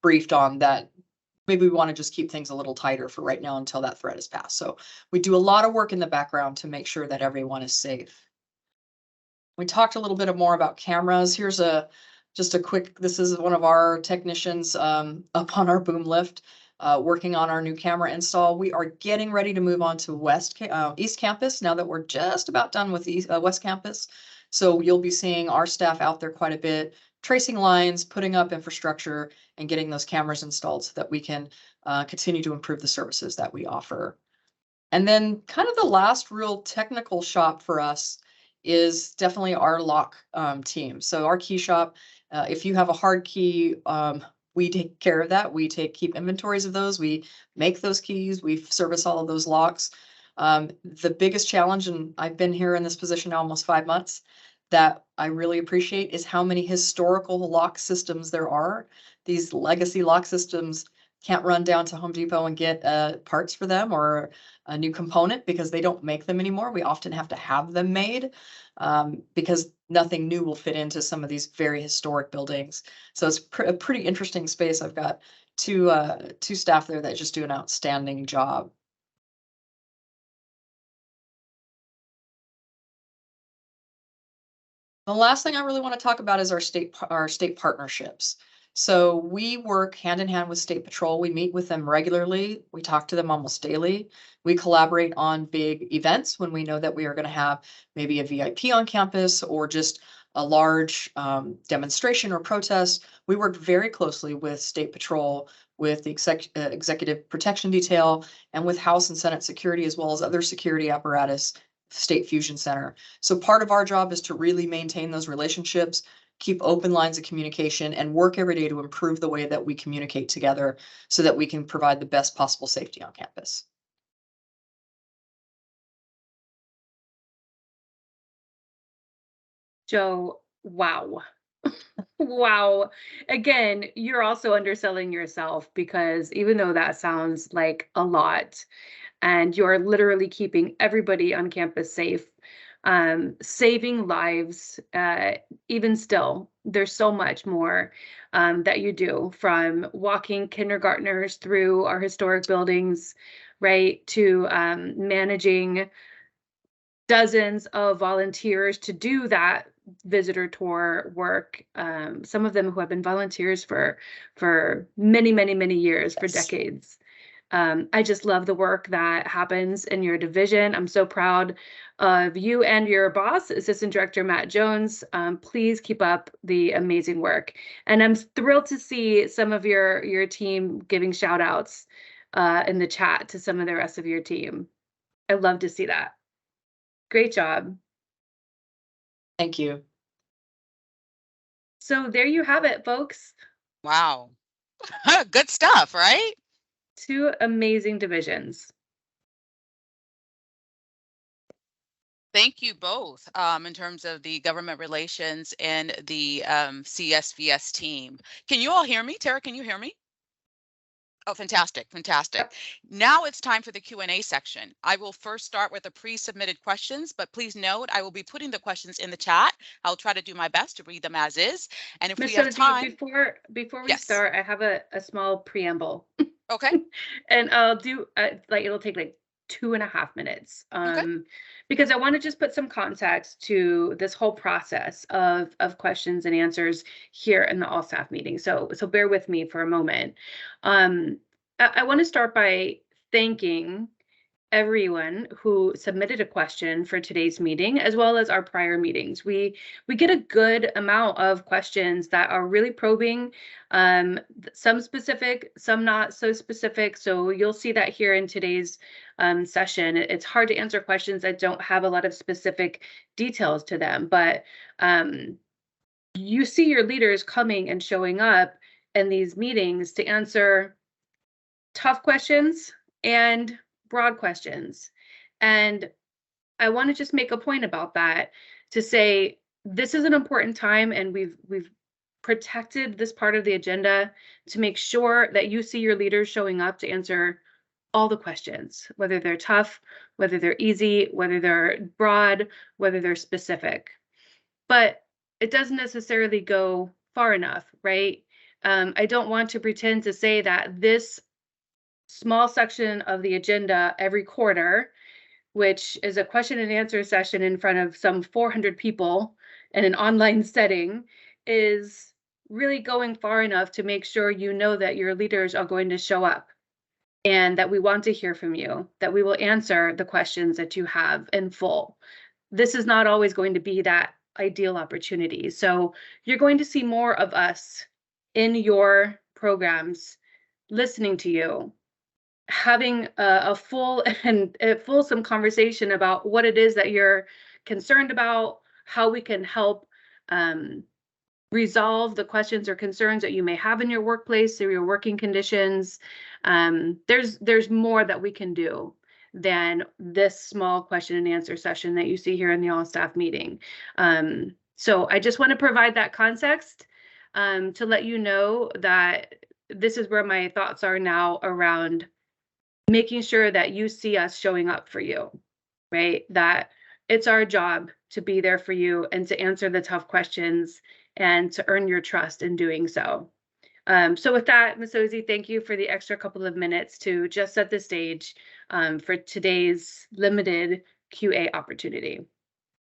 briefed on that maybe we want to just keep things a little tighter for right now until that threat is passed. So we do a lot of work in the background to make sure that everyone is safe. We talked a little bit more about cameras. Here's just a quick, this is one of our technicians up on our boom lift working on our new camera install. We are getting ready to move on to East Campus now that we're just about done with West Campus. So you'll be seeing our staff out there quite a bit, tracing lines, putting up infrastructure, and getting those cameras installed so that we can continue to improve the services that we offer. And then kind of the last real technical shop for us is definitely our lock team. So our key shop, if you have a hard key, we take care of that. We keep inventories of those. We make those keys. We service all of those locks. The biggest challenge, and I've been here in this position now almost 5 months, that I really appreciate is how many historical lock systems there are. These legacy lock systems can't run down to Home Depot and get parts for them or a new component because they don't make them anymore. We often have to have them made because nothing new will fit into some of these very historic buildings. So it's a pretty interesting space. I've got two staff there that just do an outstanding job. The last thing I really want to talk about is our state partnerships. So we work hand in hand with State Patrol. We meet with them regularly. We talk to them almost daily. We collaborate on big events when we know that we are going to have maybe a VIP on campus or just a large demonstration or protest. We work very closely with State Patrol, with the Executive Protection Detail, and with House and Senate security, as well as other security apparatus, State Fusion Center. So part of our job is to really maintain those relationships, keep open lines of communication, and work every day to improve the way that we communicate together so that we can provide the best possible safety on campus. Joe, wow. Wow. Again, you're also underselling yourself because even though that sounds like a lot, and you're literally keeping everybody on campus safe, saving lives, even still, there's so much more that you do, from walking kindergartners through our historic buildings, right, to managing dozens of volunteers to do that visitor tour work. Some of them who have been volunteers for many years, for decades. I just love the work that happens in your division. I'm so proud of you and your boss, Assistant Director Matt Jones. Please keep up the amazing work. And I'm thrilled to see some of your team giving shout outs in the chat to some of the rest of your team. I love to see that. Great job. Thank you. So there you have it, folks. Wow. Good stuff, right? 2 amazing divisions. Thank you both in terms of the government relations and the CSVS team. Can you all hear me? Tara, can you hear me? Oh, fantastic, fantastic. Now it's time for the Q&A section. I will first start with the pre-submitted questions, but please note I will be putting the questions in the chat. I'll try to do my best to read them as is. And if we have Ms. Sozi, time, before we yes. start, I have a small preamble. Okay. And I'll do like it'll take like 2.5 minutes. Because I want to just put some context to this whole process of questions and answers here in the all staff meeting. So bear with me for a moment. I want to start by thanking everyone who submitted a question for today's meeting, as well as our prior meetings. We get a good amount of questions that are really probing, some specific, some not so specific. So you'll see that here in today's session. It's hard to answer questions that don't have a lot of specific details to them, but you see your leaders coming and showing up in these meetings to answer tough questions and broad questions. And I want to just make a point about that to say this is an important time, and we've protected this part of the agenda to make sure that you see your leaders showing up to answer all the questions, whether they're tough, whether they're easy, whether they're broad, whether they're specific. But it doesn't necessarily go far enough, right? I don't want to pretend to say that this small section of the agenda every quarter, which is a question and answer session in front of some 400 people in an online setting, is really going far enough to make sure you know that your leaders are going to show up and that we want to hear from you, that we will answer the questions that you have in full. This is not always going to be that ideal opportunity. So you're going to see more of us in your programs, listening to you, having a full and fulsome conversation about what it is that you're concerned about, how we can help resolve the questions or concerns that you may have in your workplace or your working conditions. There's more that we can do than this small question and answer session that you see here in the all staff meeting. So I just want to provide that context to let you know that this is where my thoughts are now around making sure that you see us showing up for you, right? That it's our job to be there for you and to answer the tough questions and to earn your trust in doing so. So with that, Ms. Ozy, thank you for the extra couple of minutes to just set the stage for today's limited QA opportunity.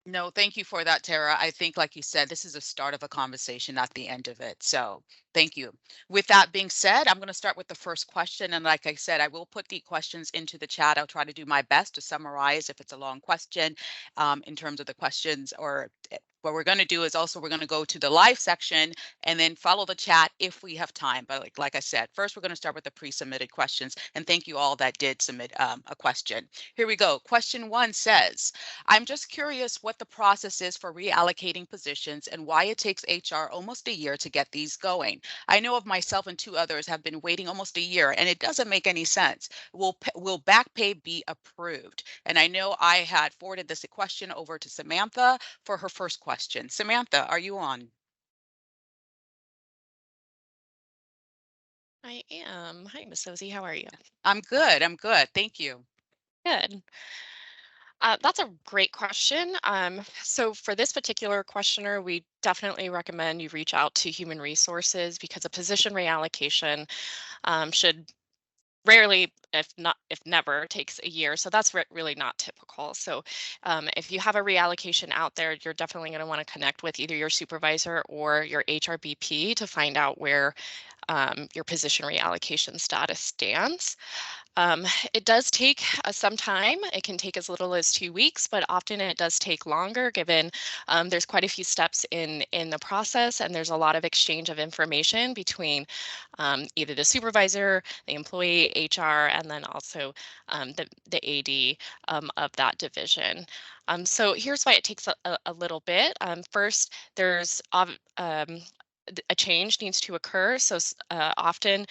No, thank you for that, Tara. I think, like you said, this is a start of a conversation, not the end of it. So thank you. With that being said, I'm going to start with the first question. And like I said, I will put the questions into the chat. I'll try to do my best to summarize if it's a long question in terms of the questions. Or what we're going to do is also we're going to go to the live section and then follow the chat if we have time. But like I said, first we're going to start with the pre-submitted questions. And thank you all that did submit a question. Here we go. Question 1 says, I'm just curious what the process is for reallocating positions and why it takes HR almost a year to get these going. I know of myself and 2 others have been waiting almost a year, and it doesn't make any sense. Will back pay be approved? And I know I had forwarded this question over to Samantha for her first question. Samantha, are you on? I am. Hi, Ms. Ozy. How are you? I'm good. I'm good. Thank you. Good. That's a great question. So for this particular questioner, we definitely recommend you reach out to Human Resources because a position reallocation should rarely, if never, takes a year. So that's really not typical. So if you have a reallocation out there, you're definitely going to want to connect with either your supervisor or your HRBP to find out where your position reallocation status stands. It does take some time. It can take as little as 2 weeks, but often it does take longer given there's quite a few steps in the process, and there's a lot of exchange of information between either the supervisor, the employee, HR, and then also the AD of that division. So here's why it takes a little bit. First, there's a change needs to occur. So often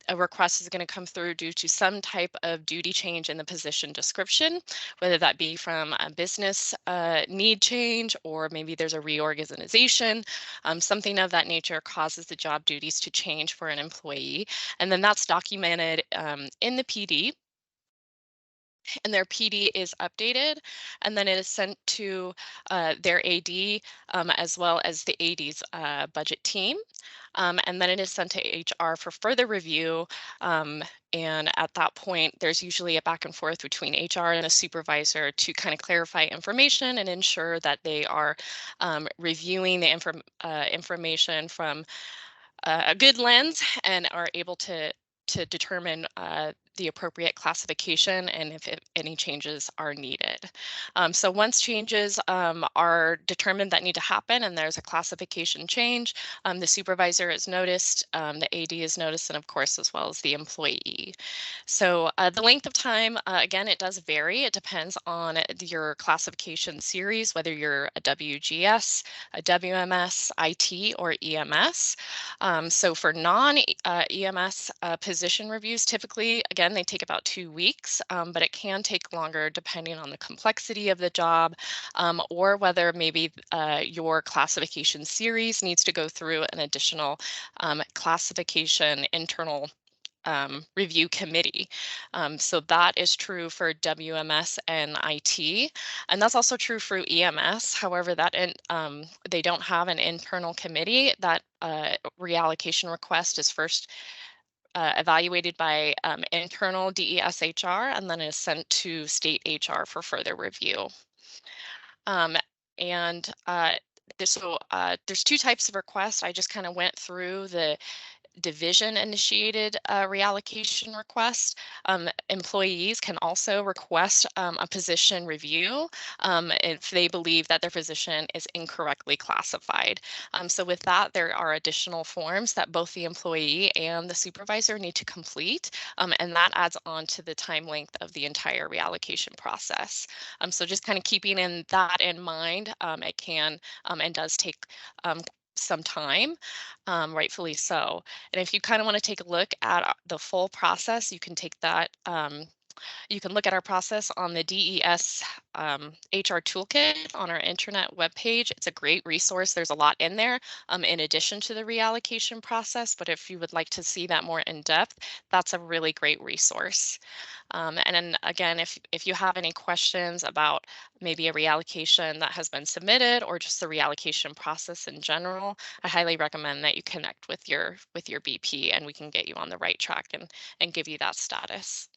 a request is going to come through due to some type of duty change in the position description, whether that be from a business need change, or maybe there's a reorganization, something of that nature causes the job duties to change for an employee. And then that's documented in the PD. And their PD is updated, and then it is sent to their AD as well as the AD's budget team. And then it is sent to HR for further review. And at that point, there's usually a back and forth between HR and a supervisor to kind of clarify information and ensure that they are reviewing the information from a good lens and are able to determine the appropriate classification and if any changes are needed. So once changes are determined that need to happen and there's a classification change, the supervisor is noticed, the AD is noticed, and of course, as well as the employee. So the length of time, again, it does vary. It depends on your classification series, whether you're a WGS, a WMS, IT, or EMS. So for non-EMS position reviews, typically, again, they take about 2 weeks, but it can take longer depending on the complexity of the job or whether maybe your classification series needs to go through an additional classification internal review committee. So that is true for WMS and IT, and that's also true for EMS. However, that they don't have an internal committee. That reallocation request is first evaluated by internal DES HR, and then is sent to state HR for further review. There's 2 types of requests. I just kind of went through the division initiated reallocation request. Employees can also request a position review if they believe that their position is incorrectly classified. So with that, there are additional forms that both the employee and the supervisor need to complete, and that adds on to the time length of the entire reallocation process. So just kind of keeping that in mind, it can and does take some time, rightfully so. And if you kind of want to take a look at the full process, you can take that. You can look at our process on the DES HR Toolkit on our internet webpage. It's a great resource. There's a lot in there in addition to the reallocation process. But if you would like to see that more in depth, that's a really great resource. And then again, if you have any questions about maybe a reallocation that has been submitted or just the reallocation process in general, I highly recommend that you connect with your BP, and we can get you on the right track and give you that status.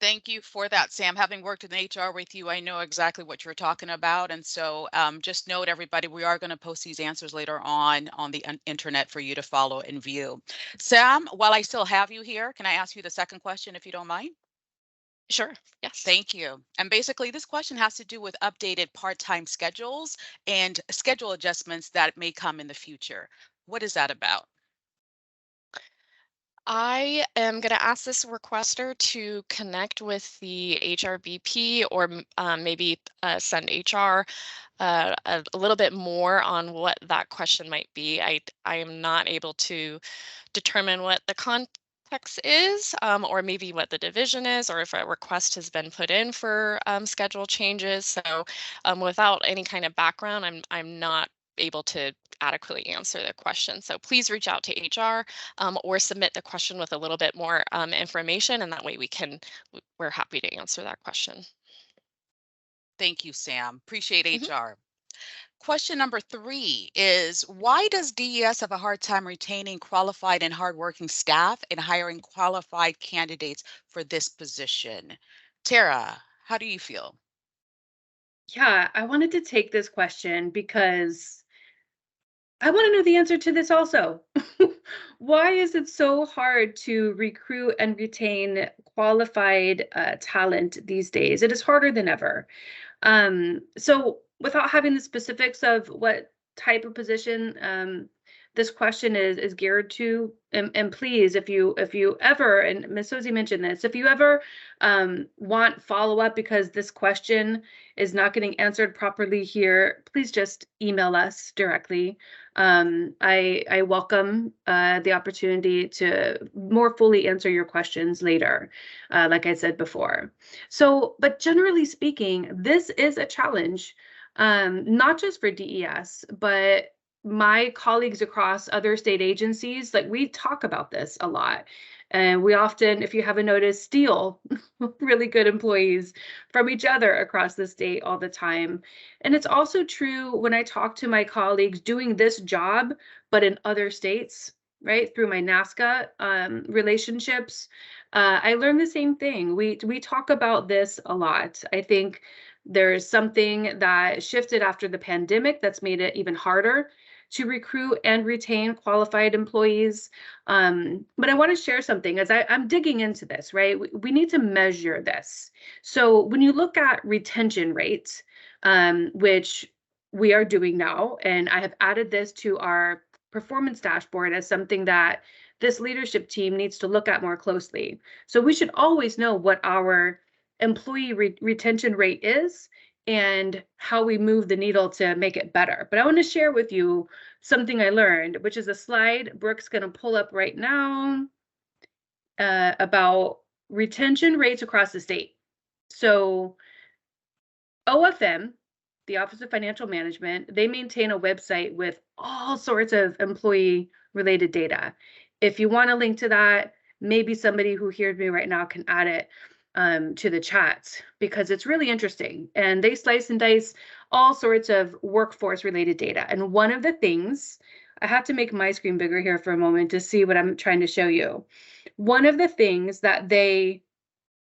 Thank you for that, Sam. Having worked in HR with you, I know exactly what you're talking about. And so just note, everybody, we are going to post these answers later on the internet for you to follow and view. Sam, while I still have you here, can I ask you the second question, if you don't mind? Sure, yes. Thank you. And basically, this question has to do with updated part-time schedules and schedule adjustments that may come in the future. What is that about? I am going to ask this requester to connect with the HRBP or maybe send HR a little bit more on what that question might be. I am not able to determine what the context is, or maybe what the division is, or if a request has been put in for schedule changes. So without any kind of background, I'm not able to adequately answer the question. So please reach out to HR or submit the question with a little bit more information, and that way we're happy to answer that question. Thank you, Sam. Appreciate HR. Question number 3 is, why does DES have a hard time retaining qualified and hardworking staff and hiring qualified candidates for this position? Tara, how do you feel? Yeah, I wanted to take this question because I want to know the answer to this also. Why is it so hard to recruit and retain qualified talent these days? It is harder than ever. So without having the specifics of what type of position this question is geared to. And please, if you ever, and Ms. Sozi mentioned this, if you ever want follow-up because this question is not getting answered properly here, please just email us directly. I welcome the opportunity to more fully answer your questions later, like I said before. So, but generally speaking, this is a challenge, not just for DES, but my colleagues across other state agencies, like we talk about this a lot. And we often, if you haven't noticed, steal really good employees from each other across the state all the time. And it's also true when I talk to my colleagues doing this job, but in other states, right? Through my NASCA relationships, I learned the same thing. We talk about this a lot. I think there's something that shifted after the pandemic that's made it even harder to recruit and retain qualified employees. But I want to share something as I'm digging into this, right? We need to measure this. So when you look at retention rates, which we are doing now, and I have added this to our performance dashboard as something that this leadership team needs to look at more closely. So we should always know what our employee retention rate is and how we move the needle to make it better. But I want to share with you something I learned, which is a slide Brooke's going to pull up right now about retention rates across the state. So OFM, the Office of Financial Management, they maintain a website with all sorts of employee related data. If you want a link to that, maybe somebody who hears me right now can add it to the chats, because it's really interesting. And they slice and dice all sorts of workforce related data. And one of the things, I have to make my screen bigger here for a moment to see what I'm trying to show you. One of the things that they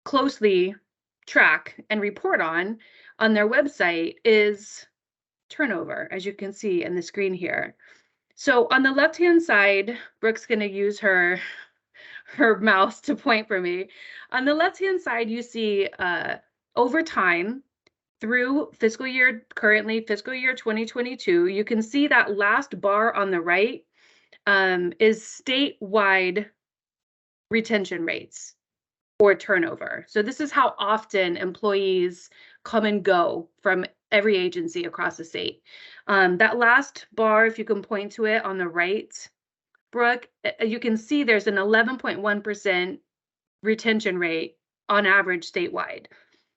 closely track and report on their website is turnover, as you can see in the screen here. So on the left-hand side, Brooke's going to use her mouse to point for me. On the left-hand side, you see over time through currently fiscal year 2022, you can see that last bar on the right is statewide retention rates or turnover. So this is how often employees come and go from every agency across the state. That last bar, if you can point to it on the right, Brooke, you can see there's an 11.1% retention rate on average statewide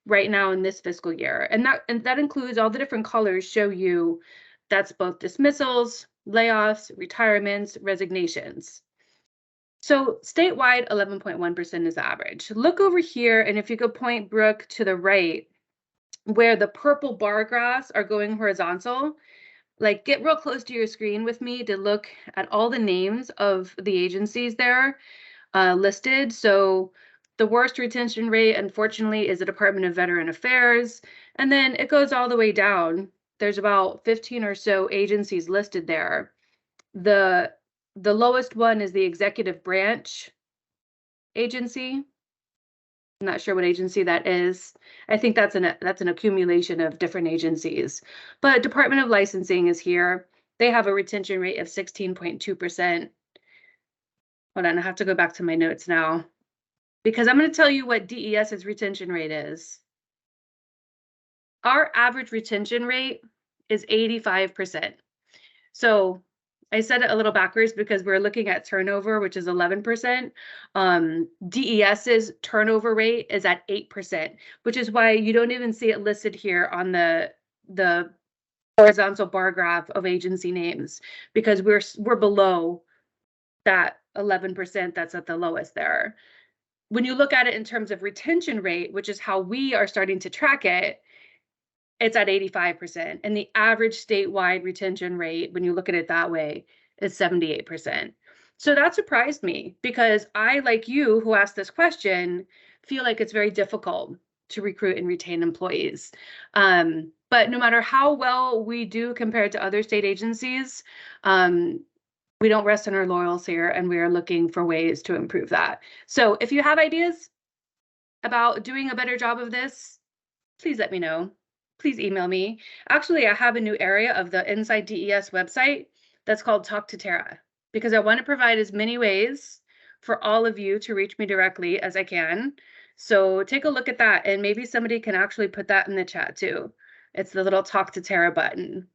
right now in this fiscal year. And that includes all the different colors show you that's both dismissals, layoffs, retirements, resignations. So statewide, 11.1% is the average. Look over here, and if you could point, Brooke, to the right, where the purple bar graphs are going horizontal, like get real close to your screen with me to look at all the names of the agencies there listed. So the worst retention rate, unfortunately, is the Department of Veteran Affairs. And then it goes all the way down. There's about 15 or so agencies listed there. The lowest one is the Executive Branch Agency. I'm not sure what agency that is. I think that's an accumulation of different agencies. But Department of Licensing is here. They have a retention rate of 16.2%. Hold on, I have to go back to my notes now, because I'm going to tell you what DES's retention rate is. Our average retention rate is 85%. So I said it a little backwards because we're looking at turnover, which is 11%. DES's turnover rate is at 8%, which is why you don't even see it listed here on the horizontal bar graph of agency names, because we're below that 11% that's at the lowest there. When you look at it in terms of retention rate, which is how we are starting to track it, it's at 85%. And the average statewide retention rate, when you look at it that way, is 78%. So that surprised me, because I, like you who asked this question, feel like it's very difficult to recruit and retain employees. But no matter how well we do compared to other state agencies, we don't rest on our laurels here, and we are looking for ways to improve that. So if you have ideas about doing a better job of this, please let me know. Please email me. Actually, I have a new area of the Inside DES website that's called Talk to Tara, because I want to provide as many ways for all of you to reach me directly as I can. So take a look at that, and maybe somebody can actually put that in the chat too. It's the little Talk to Tara button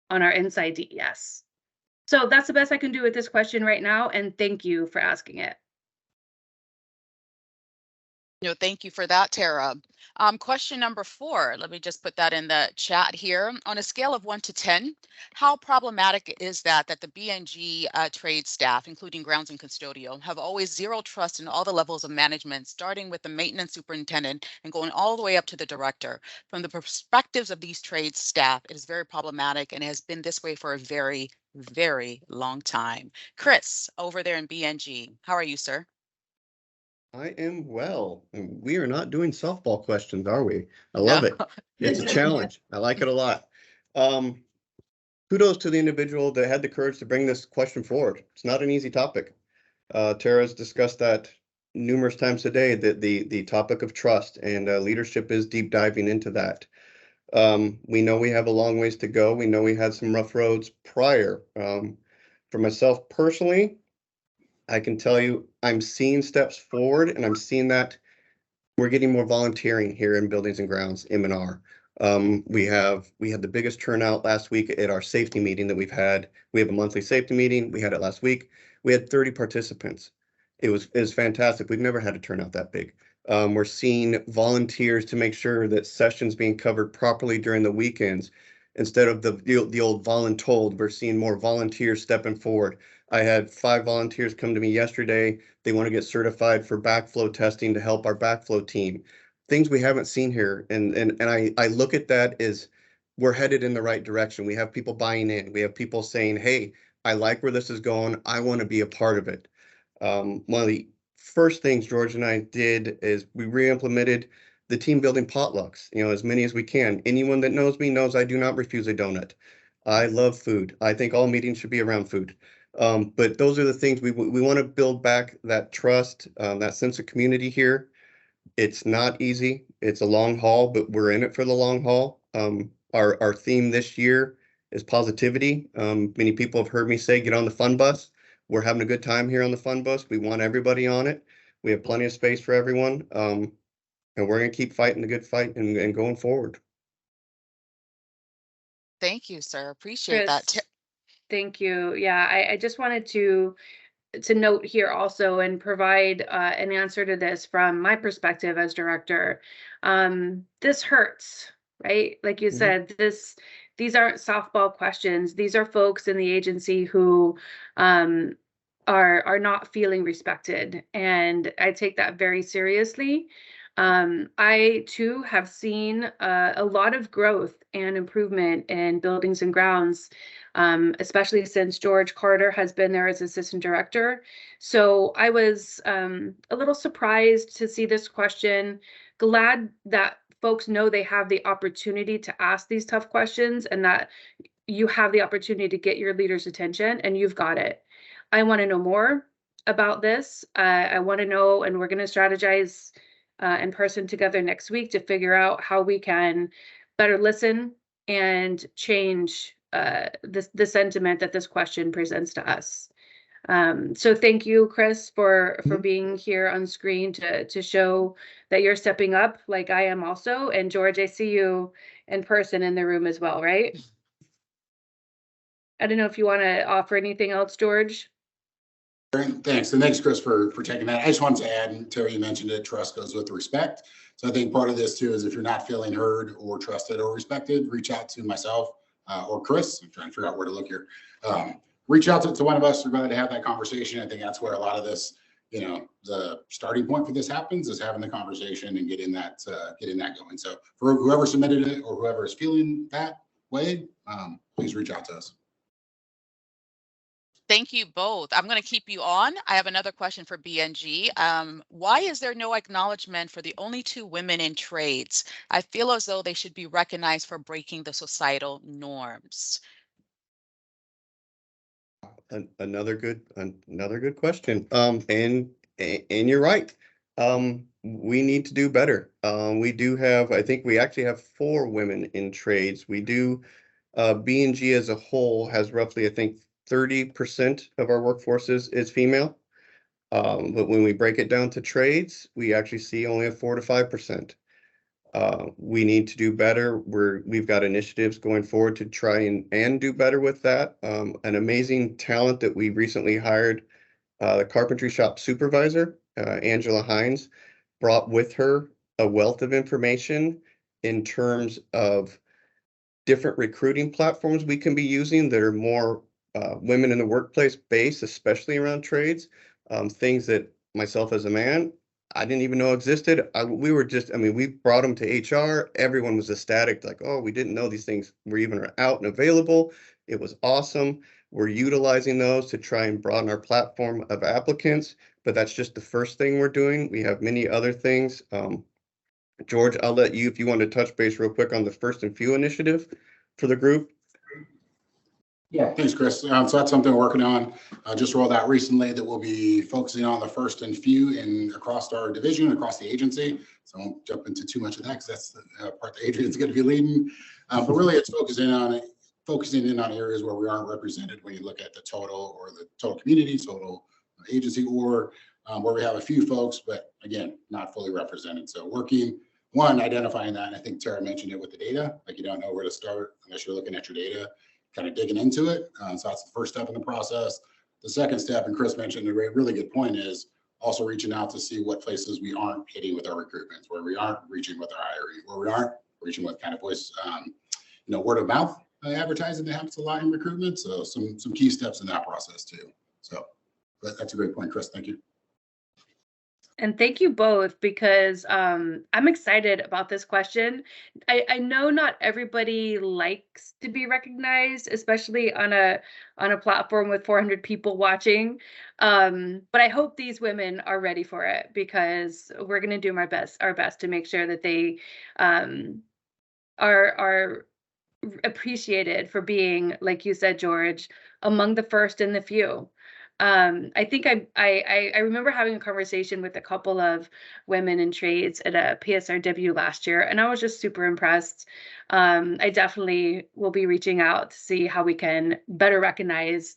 on our Inside DES. So that's the best I can do with this question right now, and thank you for asking it. No, thank you for that, Tara. Question number 4, let me just put that in the chat here. On a scale of 1 to 10, how problematic is that the B&G trade staff, including grounds and custodial, have always zero trust in all the levels of management, starting with the maintenance superintendent and going all the way up to the director? From the perspectives of these trade staff, it is very problematic and has been this way for a very, very long time. Chris, over there in B&G, how are you, sir? I am well. And we are not doing softball questions, are we? I love it. It's a challenge. I like it a lot. Kudos to the individual that had the courage to bring this question forward. It's not an easy topic. Tara's discussed that numerous times today, that the topic of trust, and leadership is deep diving into that. We know we have a long ways to go. We know we had some rough roads prior. For myself personally, I can tell you I'm seeing steps forward, and I'm seeing that we're getting more volunteering here in Buildings and Grounds, M&R. We had the biggest turnout last week at our safety meeting that we've had. We have a monthly safety meeting. We had it last week. We had 30 participants. It was fantastic. We've never had a turnout that big. We're seeing volunteers to make sure that sessions being covered properly during the weekends. Instead of the old voluntold, we're seeing more volunteers stepping forward. I had 5 volunteers come to me yesterday. They want to get certified for backflow testing to help our backflow team. Things we haven't seen here. And I look at that as we're headed in the right direction. We have people buying in. We have people saying, hey, I like where this is going. I want to be a part of it. One of the first things George and I did is we re-implemented the team building potlucks, as many as we can. Anyone that knows me knows I do not refuse a donut. I love food. I think all meetings should be around food. But those are the things we want to build back, that trust, that sense of community here. It's not easy. It's a long haul, but we're in it for the long haul. Our theme this year is positivity. Many people have heard me say, get on the fun bus. We're having a good time here on the fun bus. We want everybody on it. We have plenty of space for everyone. And we're going to keep fighting the good fight and going forward. Thank you, sir. Appreciate that. Chris, thank you. Yeah, I just wanted to note here also and provide an answer to this from my perspective as director. This hurts, right? Like you said, these aren't softball questions. These are folks in the agency who are not feeling respected, and I take that very seriously. I too have seen a lot of growth and improvement in Buildings and Grounds, especially since George Carter has been there as assistant director. So I was a little surprised to see this question. Glad that folks know they have the opportunity to ask these tough questions, and that you have the opportunity to get your leader's attention, and you've got it. I want to know more about this. I want to know, and we're going to strategize in person together next week to figure out how we can better listen and change the sentiment that this question presents to us. So thank you, Chris, for being here on screen to show that you're stepping up like I am also. And George, I see you in person in the room as well, right? I don't know if you want to offer anything else, George. Thanks. And thanks, Chris, for taking that. I just wanted to add, and Terry, you mentioned it, trust goes with respect. So I think part of this too is if you're not feeling heard or trusted or respected, reach out to myself or Chris. I'm trying to figure out where to look here. Reach out to one of us. We're going to have that conversation. I think that's where a lot of this, the starting point for this happens, is having the conversation and getting that going. So for whoever submitted it or whoever is feeling that way, please reach out to us. Thank you both. I'm going to keep you on. I have another question for B&G. Why is there no acknowledgement for the only 2 women in trades? I feel as though they should be recognized for breaking the societal norms. Another good question. And you're right. We need to do better. We do have, I think we actually have 4 women in trades. We do, B&G as a whole has roughly, I think, 30% of our workforce is female. But when we break it down to trades, we actually see only a 4 to 5%. We need to do better. We've got initiatives going forward to try and do better with that. An amazing talent that we recently hired, the carpentry shop supervisor, Angela Hines, brought with her a wealth of information in terms of different recruiting platforms we can be using that are more women in the workplace based, especially around trades. Things that myself as a man, I didn't even know existed. We brought them to HR. Everyone was ecstatic, like, oh, we didn't know these things were even out and available. It was awesome. We're utilizing those to try and broaden our platform of applicants, but that's just the first thing we're doing. We have many other things. George, I'll let you, if you want to touch base real quick on the First and Few initiative for the group. Yeah, thanks, Chris. So that's something we're working on. Just rolled out recently that we'll be focusing on the first and few across our division, across the agency. So I won't jump into too much of that because that's the part that Adrian's going to be leading. But really, it's focusing in on areas where we aren't represented when you look at the total or the total community, total agency, or where we have a few folks, but again, not fully represented. So identifying that, and I think Tara mentioned it with the data, like you don't know where to start unless you're looking at your data, kind of digging into it. So that's the first step in the process. The second step, and Chris mentioned a really good point, is also reaching out to see what places we aren't hitting with our recruitments, where we aren't reaching with our hiring, where we aren't reaching with kind of voice, word of mouth advertising that happens a lot in recruitment. So some key steps in that process too. So, but that's a great point, Chris. Thank you. And thank you both, because I'm excited about this question. I know not everybody likes to be recognized, especially on a platform with 400 people watching. But I hope these women are ready for it, because we're going to do our best to make sure that they are appreciated for being, like you said, George, among the first and the few. I think I remember having a conversation with a couple of women in trades at a PSRW last year, and I was just super impressed. I definitely will be reaching out to see how we can better recognize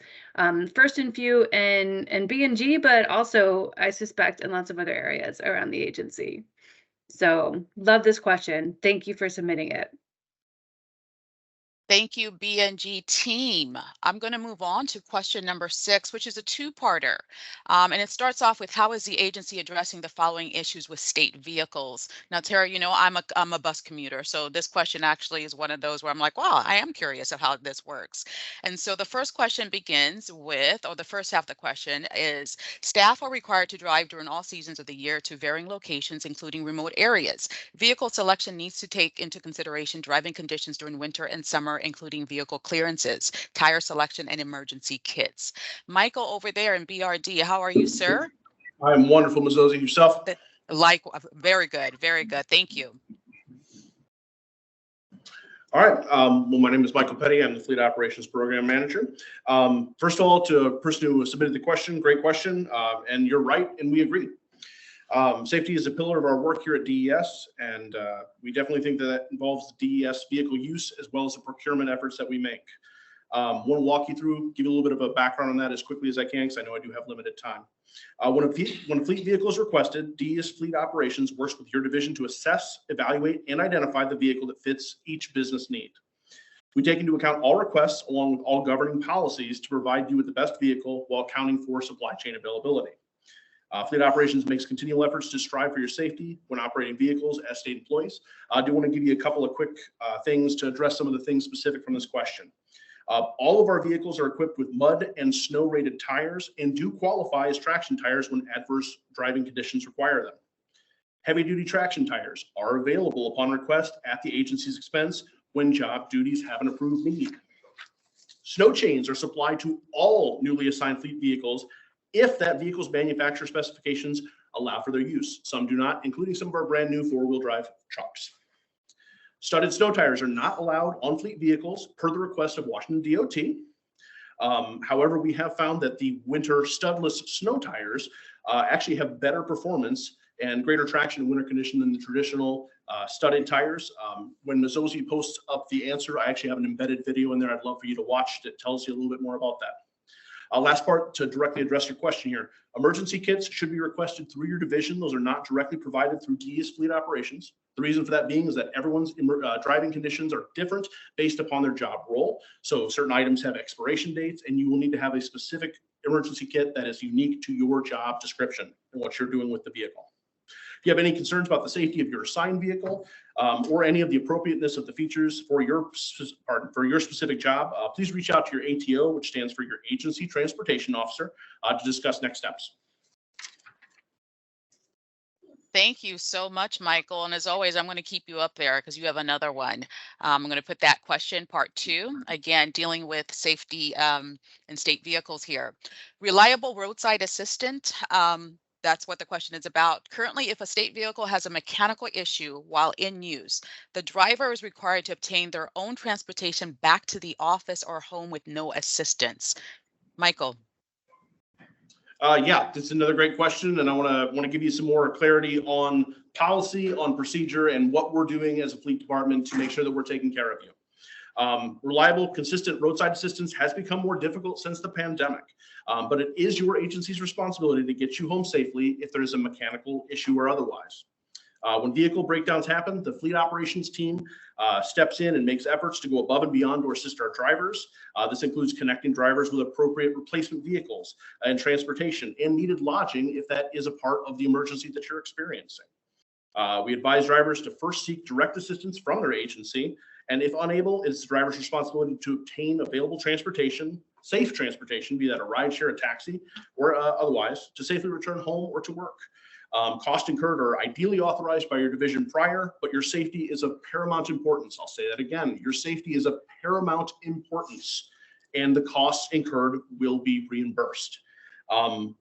First and Few and B&G, but also I suspect in lots of other areas around the agency. So love this question. Thank you for submitting it. Thank you, B&G team. I'm going to move on to question number 6, which is a two-parter. And it starts off with, how is the agency addressing the following issues with state vehicles? Now, Tara, I'm a bus commuter, so this question actually is one of those where I'm like, wow, I am curious of how this works. And so the first question begins with, or the first half of the question is, staff are required to drive during all seasons of the year to varying locations, including remote areas. Vehicle selection needs to take into consideration driving conditions during winter and summer, including vehicle clearances, tire selection, and emergency kits. Michael over there in BRD, how are you, sir? I'm wonderful, Ms. Ozzie. Yourself? Very good, very good. Thank you. All right. Well, my name is Michael Petty. I'm the Fleet Operations Program Manager. First of all, to a person who submitted the question, great question, and you're right, and we agree. Safety is a pillar of our work here at DES, and we definitely think that involves the DES vehicle use as well as the procurement efforts that we make. Want to walk you through, give you a little bit of a background on that as quickly as I can, because I know I do have limited time. When a fleet vehicle is requested, DES Fleet Operations works with your division to assess, evaluate, and identify the vehicle that fits each business need. We take into account all requests along with all governing policies to provide you with the best vehicle while accounting for supply chain availability. Fleet Operations makes continual efforts to strive for your safety when operating vehicles as state employees. I do want to give you a couple of quick things to address some of the things specific from this question. All of our vehicles are equipped with mud and snow rated tires and do qualify as traction tires when adverse driving conditions require them. Heavy duty traction tires are available upon request at the agency's expense when job duties have an approved need. Snow chains are supplied to all newly assigned fleet vehicles if that vehicle's manufacturer specifications allow for their use. Some do not, including some of our brand new 4-wheel drive trucks. Studded snow tires are not allowed on fleet vehicles per the request of Washington DOT. However, we have found that the winter studless snow tires actually have better performance and greater traction in winter condition than the traditional studded tires. When Ms. Ozzie posts up the answer, I actually have an embedded video in there I'd love for you to watch that tells you a little bit more about that. Last part to directly address your question here. Emergency kits should be requested through your division. Those are not directly provided through DES Fleet Operations. The reason for that being is that everyone's driving conditions are different based upon their job role. So certain items have expiration dates, and you will need to have a specific emergency kit that is unique to your job description and what you're doing with the vehicle. If you have any concerns about the safety of your assigned vehicle or any of the appropriateness of the features for your specific job, please reach out to your ATO, which stands for your Agency Transportation Officer, to discuss next steps. Thank you so much, Michael. And as always, I'm going to keep you up there because you have another one. I'm going to put that question, part 2, again, dealing with safety in state vehicles here. Reliable roadside assistant. That's what the question is about. Currently, if a state vehicle has a mechanical issue while in use, the driver is required to obtain their own transportation back to the office or home with no assistance. Michael. Yeah, this is another great question, and I want to give you some more clarity on policy, on procedure, and what we're doing as a fleet department to make sure that we're taking care of you. Reliable, consistent roadside assistance has become more difficult since the pandemic, but it is your agency's responsibility to get you home safely if there is a mechanical issue or otherwise. When vehicle breakdowns happen, the fleet operations team steps in and makes efforts to go above and beyond to assist our drivers. This includes connecting drivers with appropriate replacement vehicles and transportation and needed lodging if that is a part of the emergency that you're experiencing. We advise drivers to first seek direct assistance from their agency, and if unable, it's the driver's responsibility to obtain available transportation, safe transportation, be that a rideshare, a taxi, or otherwise, to safely return home or to work. Costs incurred are ideally authorized by your division prior, but your safety is of paramount importance. I'll say that again. Your safety is of paramount importance, and the costs incurred will be reimbursed. I'm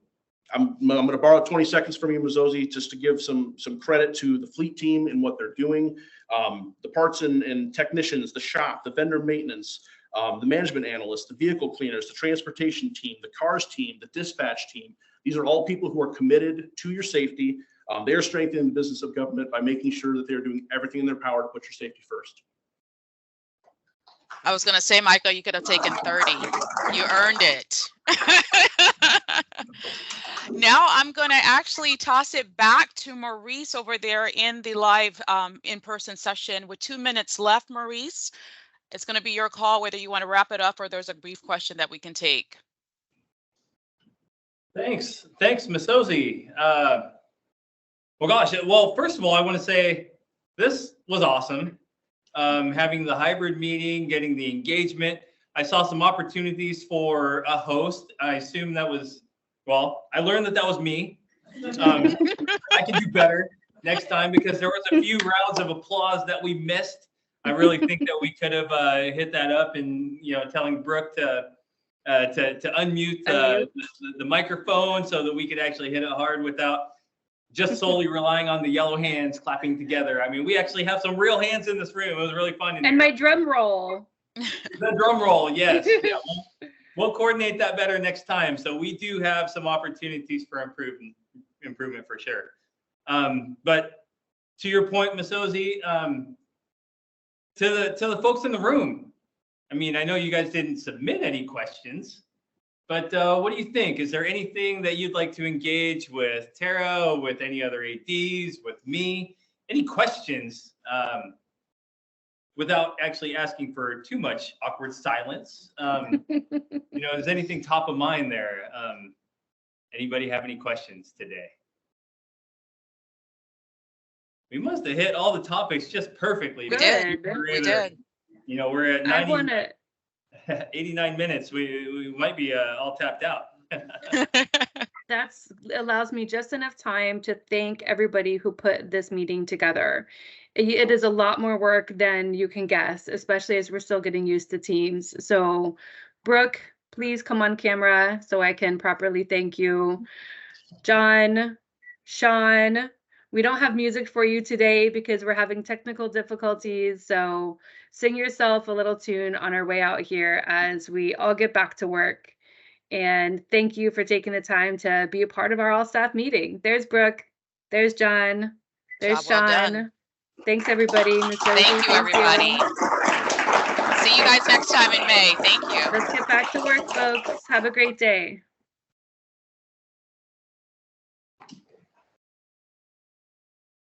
going to borrow 20 seconds from you, Mazozi, just to give some credit to the fleet team and what they're doing. The parts and technicians, the shop, the vendor maintenance, the management analysts, the vehicle cleaners, the transportation team, the cars team, the dispatch team. These are all people who are committed to your safety. They are strengthening the business of government by making sure that they're doing everything in their power to put your safety first. I was going to say, Michael, you could have taken 30. You earned it. Now I'm going to actually toss it back to Maurice over there in the live in-person session with 2 minutes left. Maurice, it's going to be your call whether you want to wrap it up or there's a brief question that we can take. Thanks, Masozi. Well, gosh, well, first of all, I want to say this was awesome. Having the hybrid meeting, getting the engagement. I saw some opportunities for a host. I assume that was, well, I learned that was me. I can do better next time because there was a few rounds of applause that we missed. I really think that we could have hit that up and, telling Brooke to unmute the microphone so that we could actually hit it hard without just solely relying on the yellow hands clapping together. I mean, we actually have some real hands in this room. It was really fun. And my drum roll. The drum roll, yes. Yeah, we'll coordinate that better next time. So we do have some opportunities for improvement for sure. But to your point, Masozi, to the folks in the room, I mean, I know you guys didn't submit any questions, but what do you think? Is there anything that you'd like to engage with Tara, with any other ADs, with me? Any questions without actually asking for too much awkward silence? Is anything top of mind there? Anybody have any questions today? We must have hit all the topics just perfectly. We did. We're at 89 minutes. We might be all tapped out. That allows me just enough time to thank everybody who put this meeting together. It is a lot more work than you can guess, especially as we're still getting used to Teams. So, Brooke, please come on camera so I can properly thank you. John, Sean, we don't have music for you today because we're having technical difficulties. So sing yourself a little tune on our way out here as we all get back to work. And thank you for taking the time to be a part of our all-staff meeting. There's Brooke. There's John. There's Sean. Thanks, everybody. Thank you, everybody. See you guys next time in May. Thank you. Let's get back to work, folks. Have a great day.